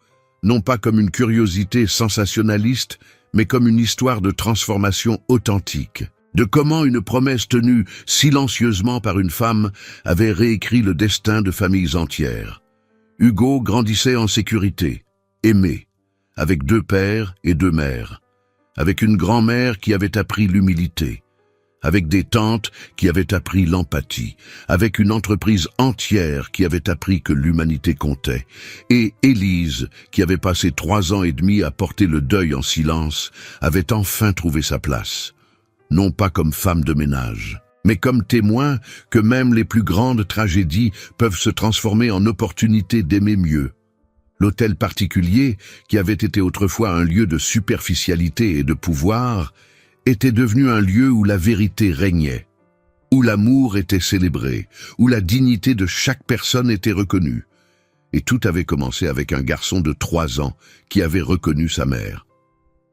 non pas comme une curiosité sensationnaliste, mais comme une histoire de transformation authentique, de comment une promesse tenue silencieusement par une femme avait réécrit le destin de familles entières. Hugo grandissait en sécurité, aimé, avec 2 pères et 2 mères, avec une grand-mère qui avait appris l'humilité, avec des tantes qui avaient appris l'empathie, avec une entreprise entière qui avait appris que l'humanité comptait, et Élise, qui avait passé 3 ans et demi à porter le deuil en silence, avait enfin trouvé sa place. Non pas comme femme de ménage, mais comme témoin que même les plus grandes tragédies peuvent se transformer en opportunité d'aimer mieux. L'hôtel particulier, qui avait été autrefois un lieu de superficialité et de pouvoir, était devenu un lieu où la vérité régnait, où l'amour était célébré, où la dignité de chaque personne était reconnue. Et tout avait commencé avec un garçon de 3 ans qui avait reconnu sa mère.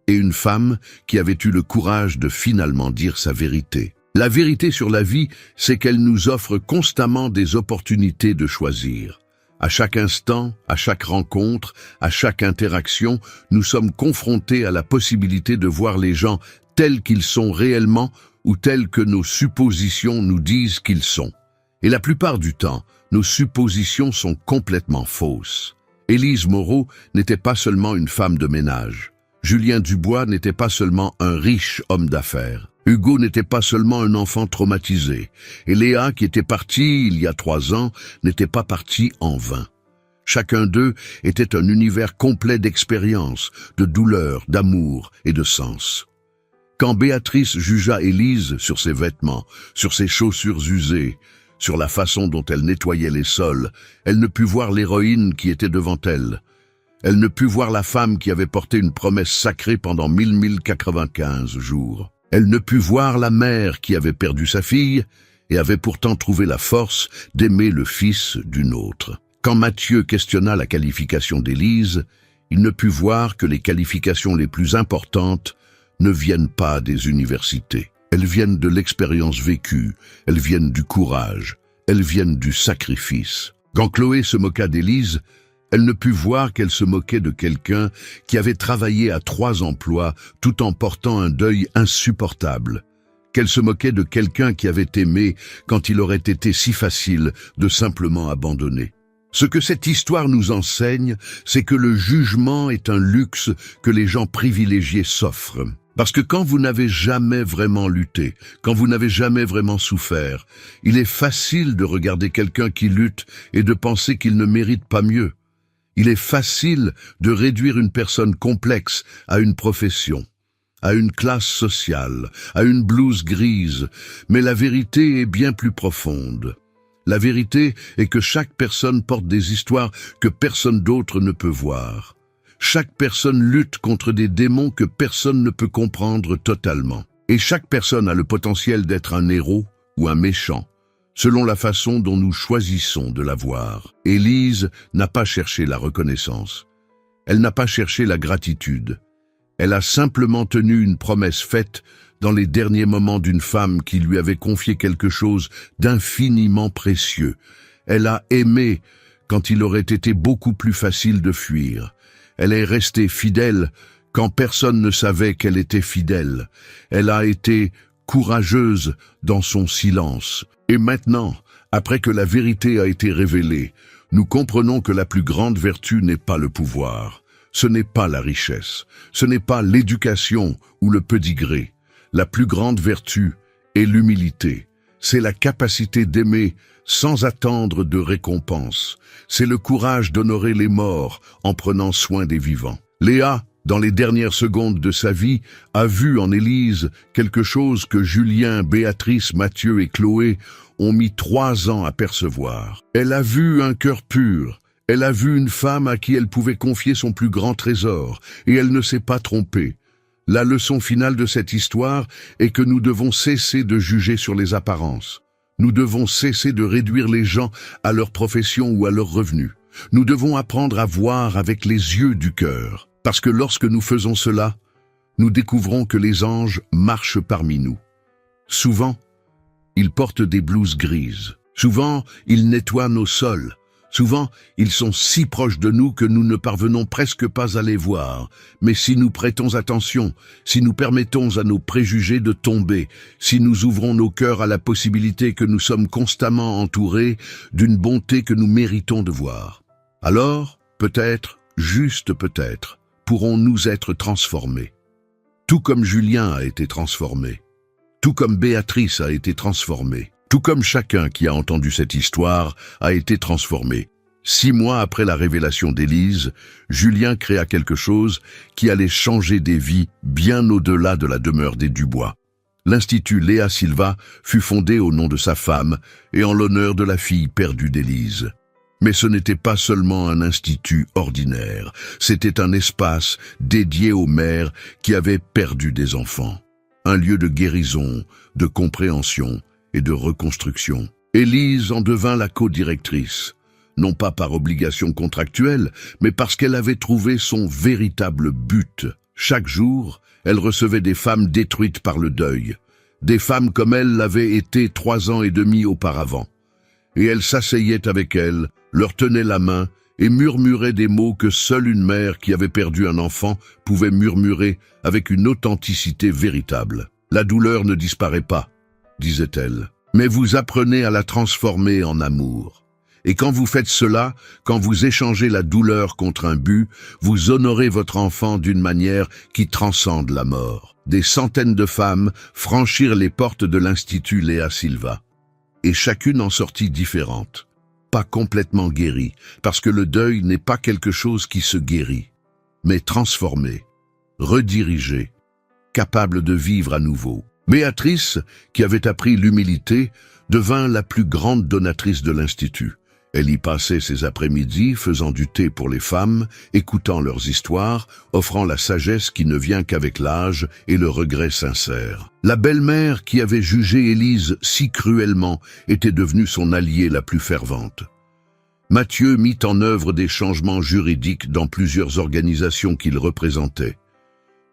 Et une femme qui avait eu le courage de finalement dire sa vérité. La vérité sur la vie, c'est qu'elle nous offre constamment des opportunités de choisir. À chaque instant, à chaque rencontre, à chaque interaction, nous sommes confrontés à la possibilité de voir les gens tels qu'ils sont réellement ou tels que nos suppositions nous disent qu'ils sont. Et la plupart du temps, nos suppositions sont complètement fausses. Élise Moreau n'était pas seulement une femme de ménage. Julien Dubois n'était pas seulement un riche homme d'affaires. Hugo n'était pas seulement un enfant traumatisé. Et Léa, qui était partie il y a 3 ans, n'était pas partie en vain. Chacun d'eux était un univers complet d'expériences, de douleurs, d'amour et de sens. Quand Béatrice jugea Élise sur ses vêtements, sur ses chaussures usées, sur la façon dont elle nettoyait les sols, elle ne put voir l'héroïne qui était devant elle. Elle ne put voir la femme qui avait porté une promesse sacrée pendant 1095 jours. Elle ne put voir la mère qui avait perdu sa fille et avait pourtant trouvé la force d'aimer le fils d'une autre. Quand Mathieu questionna la qualification d'Élise, il ne put voir que les qualifications les plus importantes ne viennent pas des universités. Elles viennent de l'expérience vécue, elles viennent du courage, elles viennent du sacrifice. Quand Chloé se moqua d'Élise, elle ne put voir qu'elle se moquait de quelqu'un qui avait travaillé à 3 emplois tout en portant un deuil insupportable. Qu'elle se moquait de quelqu'un qui avait aimé quand il aurait été si facile de simplement abandonner. Ce que cette histoire nous enseigne, c'est que le jugement est un luxe que les gens privilégiés s'offrent. Parce que quand vous n'avez jamais vraiment lutté, quand vous n'avez jamais vraiment souffert, il est facile de regarder quelqu'un qui lutte et de penser qu'il ne mérite pas mieux. Il est facile de réduire une personne complexe à une profession, à une classe sociale, à une blouse grise, mais la vérité est bien plus profonde. La vérité est que chaque personne porte des histoires que personne d'autre ne peut voir. Chaque personne lutte contre des démons que personne ne peut comprendre totalement. Et chaque personne a le potentiel d'être un héros ou un méchant, selon la façon dont nous choisissons de la voir. Élise n'a pas cherché la reconnaissance. Elle n'a pas cherché la gratitude. Elle a simplement tenu une promesse faite dans les derniers moments d'une femme qui lui avait confié quelque chose d'infiniment précieux. Elle a aimé quand il aurait été beaucoup plus facile de fuir. Elle est restée fidèle quand personne ne savait qu'elle était fidèle. Elle a été courageuse dans son silence. Et maintenant, après que la vérité a été révélée, nous comprenons que la plus grande vertu n'est pas le pouvoir. Ce n'est pas la richesse. Ce n'est pas l'éducation ou le pédigré. La plus grande vertu est l'humilité. C'est la capacité d'aimer sans attendre de récompense. C'est le courage d'honorer les morts en prenant soin des vivants. Léa, dans les dernières secondes de sa vie, a vu en Élise quelque chose que Julien, Béatrice, Mathieu et Chloé ont mis 3 ans à percevoir. Elle a vu un cœur pur. Elle a vu une femme à qui elle pouvait confier son plus grand trésor, et elle ne s'est pas trompée. La leçon finale de cette histoire est que nous devons cesser de juger sur les apparences. Nous devons cesser de réduire les gens à leur profession ou à leurs revenus. Nous devons apprendre à voir avec les yeux du cœur, parce que lorsque nous faisons cela, nous découvrons que les anges marchent parmi nous. Souvent, ils portent des blouses grises. Souvent, ils nettoient nos sols. Souvent, ils sont si proches de nous que nous ne parvenons presque pas à les voir. Mais si nous prêtons attention, si nous permettons à nos préjugés de tomber, si nous ouvrons nos cœurs à la possibilité que nous sommes constamment entourés d'une bonté que nous méritons de voir, alors, peut-être, juste peut-être, pourrons-nous être transformés. Tout comme Julien a été transformé. Tout comme Béatrice a été transformée. Tout comme chacun qui a entendu cette histoire a été transformé. 6 mois après la révélation d'Élise, Julien créa quelque chose qui allait changer des vies bien au-delà de la demeure des Dubois. L'Institut Léa Silva fut fondé au nom de sa femme et en l'honneur de la fille perdue d'Élise. Mais ce n'était pas seulement un institut ordinaire, c'était un espace dédié aux mères qui avaient perdu des enfants. Un lieu de guérison, de compréhension et de reconstruction. Élise en devint la co-directrice, non pas par obligation contractuelle, mais parce qu'elle avait trouvé son véritable but. Chaque jour, elle recevait des femmes détruites par le deuil, des femmes comme elle l'avaient été 3 ans et demi auparavant. Et elle s'asseyait avec elles, leur tenait la main et murmurait des mots que seule une mère qui avait perdu un enfant pouvait murmurer avec une authenticité véritable. « La douleur ne disparaît pas », disait-elle, « mais vous apprenez à la transformer en amour. Et quand vous faites cela, quand vous échangez la douleur contre un but, vous honorez votre enfant d'une manière qui transcende la mort. » Des centaines de femmes franchirent les portes de l'Institut Léa Silva. Et chacune en sortit différente. Pas complètement guérie, parce que le deuil n'est pas quelque chose qui se guérit, mais transformé, redirigé, capable de vivre à nouveau. Béatrice, qui avait appris l'humilité, devint la plus grande donatrice de l'Institut. Elle y passait ses après-midi, faisant du thé pour les femmes, écoutant leurs histoires, offrant la sagesse qui ne vient qu'avec l'âge et le regret sincère. La belle-mère qui avait jugé Élise si cruellement était devenue son alliée la plus fervente. Mathieu mit en œuvre des changements juridiques dans plusieurs organisations qu'il représentait.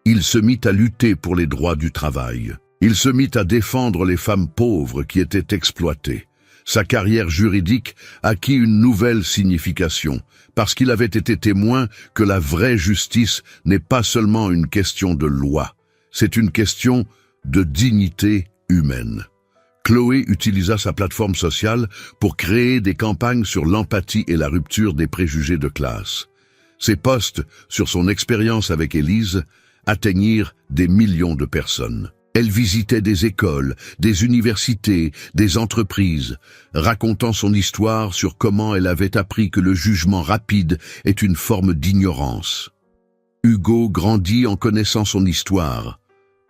Il se mit à lutter pour les droits du travail. Il se mit à défendre les femmes pauvres qui étaient exploitées. Sa carrière juridique acquit une nouvelle signification, parce qu'il avait été témoin que la vraie justice n'est pas seulement une question de loi, c'est une question de dignité humaine. Chloé utilisa sa plateforme sociale pour créer des campagnes sur l'empathie et la rupture des préjugés de classe. Ses posts sur son expérience avec Élise atteignirent des millions de personnes. Elle visitait des écoles, des universités, des entreprises, racontant son histoire sur comment elle avait appris que le jugement rapide est une forme d'ignorance. Hugo grandit en connaissant son histoire,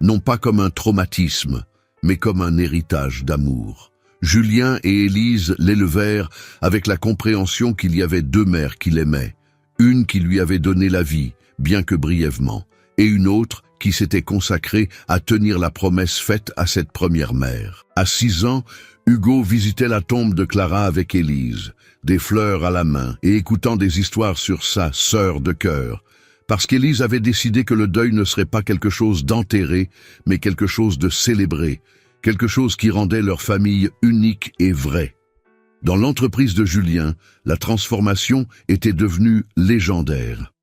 non pas comme un traumatisme, mais comme un héritage d'amour. Julien et Élise l'élevèrent avec la compréhension qu'il y avait 2 mères qu'il aimait, une qui lui avait donné la vie, bien que brièvement, et une autre qui s'était consacrée à tenir la promesse faite à cette première mère. À 6 ans, Hugo visitait la tombe de Clara avec Élise, des fleurs à la main, et écoutant des histoires sur sa sœur de cœur, parce qu'Élise avait décidé que le deuil ne serait pas quelque chose d'enterré, mais quelque chose de célébré, quelque chose qui rendait leur famille unique et vraie. Dans l'entreprise de Julien, la transformation était devenue légendaire.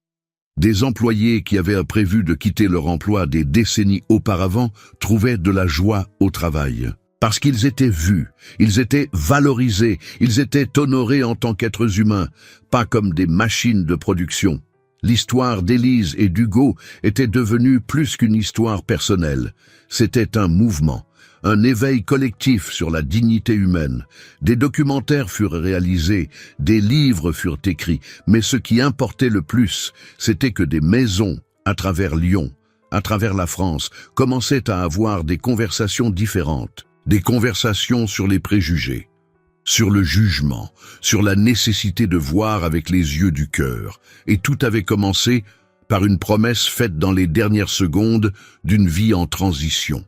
Des employés qui avaient prévu de quitter leur emploi des décennies auparavant trouvaient de la joie au travail. Parce qu'ils étaient vus, ils étaient valorisés, ils étaient honorés en tant qu'êtres humains, pas comme des machines de production. L'histoire d'Élise et d'Hugo était devenue plus qu'une histoire personnelle. C'était un mouvement, un éveil collectif sur la dignité humaine. Des documentaires furent réalisés, des livres furent écrits, mais ce qui importait le plus, c'était que des maisons, à travers Lyon, à travers la France, commençaient à avoir des conversations différentes, des conversations sur les préjugés, sur le jugement, sur la nécessité de voir avec les yeux du cœur. Et tout avait commencé par une promesse faite dans les dernières secondes d'une vie en transition.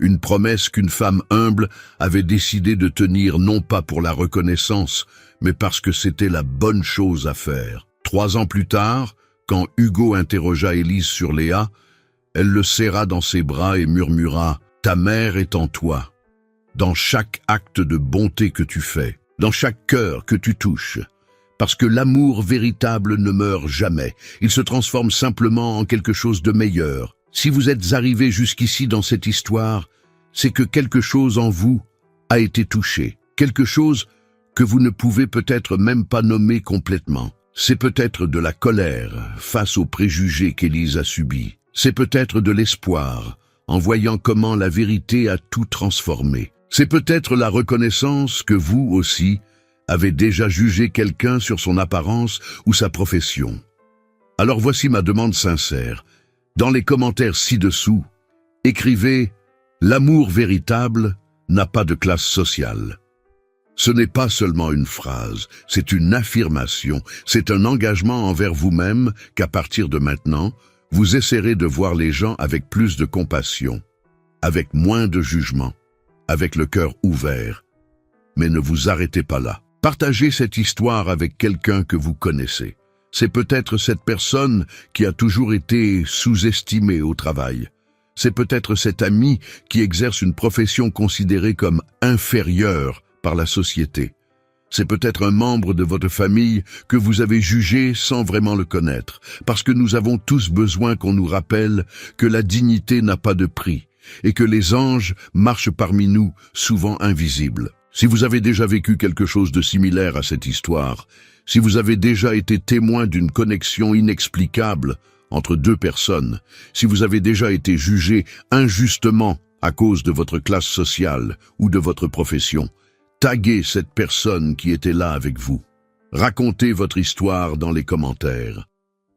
Une promesse qu'une femme humble avait décidé de tenir non pas pour la reconnaissance, mais parce que c'était la bonne chose à faire. 3 ans plus tard, quand Hugo interrogea Élise sur Léa, elle le serra dans ses bras et murmura « Ta mère est en toi, dans chaque acte de bonté que tu fais, dans chaque cœur que tu touches. Parce que l'amour véritable ne meurt jamais, il se transforme simplement en quelque chose de meilleur. Si vous êtes arrivé jusqu'ici dans cette histoire, c'est que quelque chose en vous a été touché, quelque chose que vous ne pouvez peut-être même pas nommer complètement. C'est peut-être de la colère face aux préjugés qu'Élise a subis. C'est peut-être de l'espoir, en voyant comment la vérité a tout transformé. C'est peut-être la reconnaissance que vous aussi avez déjà jugé quelqu'un sur son apparence ou sa profession. Alors voici ma demande sincère. Dans les commentaires ci-dessous, écrivez « L'amour véritable n'a pas de classe sociale ». Ce n'est pas seulement une phrase, c'est une affirmation, c'est un engagement envers vous-même qu'à partir de maintenant, vous essaierez de voir les gens avec plus de compassion, avec moins de jugement, avec le cœur ouvert. Mais ne vous arrêtez pas là. Partagez cette histoire avec quelqu'un que vous connaissez. C'est peut-être cette personne qui a toujours été sous-estimée au travail. C'est peut-être cet ami qui exerce une profession considérée comme inférieure par la société. C'est peut-être un membre de votre famille que vous avez jugé sans vraiment le connaître, parce que nous avons tous besoin qu'on nous rappelle que la dignité n'a pas de prix et que les anges marchent parmi nous, souvent invisibles. Si vous avez déjà vécu quelque chose de similaire à cette histoire, si vous avez déjà été témoin d'une connexion inexplicable entre deux personnes, si vous avez déjà été jugé injustement à cause de votre classe sociale ou de votre profession, taguez cette personne qui était là avec vous. Racontez votre histoire dans les commentaires,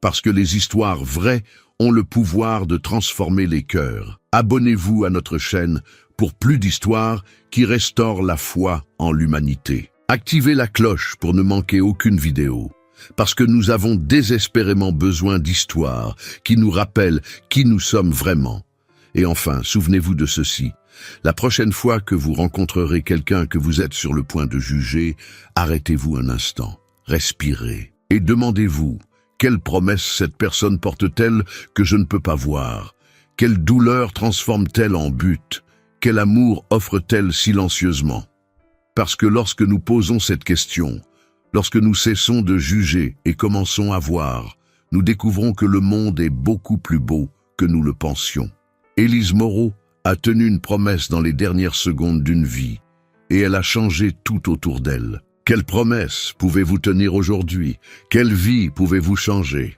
parce que les histoires vraies ont le pouvoir de transformer les cœurs. Abonnez-vous à notre chaîne pour plus d'histoires qui restaurent la foi en l'humanité. Activez la cloche pour ne manquer aucune vidéo, parce que nous avons désespérément besoin d'histoires qui nous rappellent qui nous sommes vraiment. Et enfin, souvenez-vous de ceci. La prochaine fois que vous rencontrerez quelqu'un que vous êtes sur le point de juger, arrêtez-vous un instant, respirez et demandez-vous, quelle promesse cette personne porte-t-elle que je ne peux pas voir? Quelle douleur transforme-t-elle en but? Quel amour offre-t-elle silencieusement? Parce que lorsque nous posons cette question, lorsque nous cessons de juger et commençons à voir, nous découvrons que le monde est beaucoup plus beau que nous le pensions. Élise Moreau a tenu une promesse dans les dernières secondes d'une vie, et elle a changé tout autour d'elle. Quelle promesse pouvez-vous tenir aujourd'hui? Quelle vie pouvez-vous changer?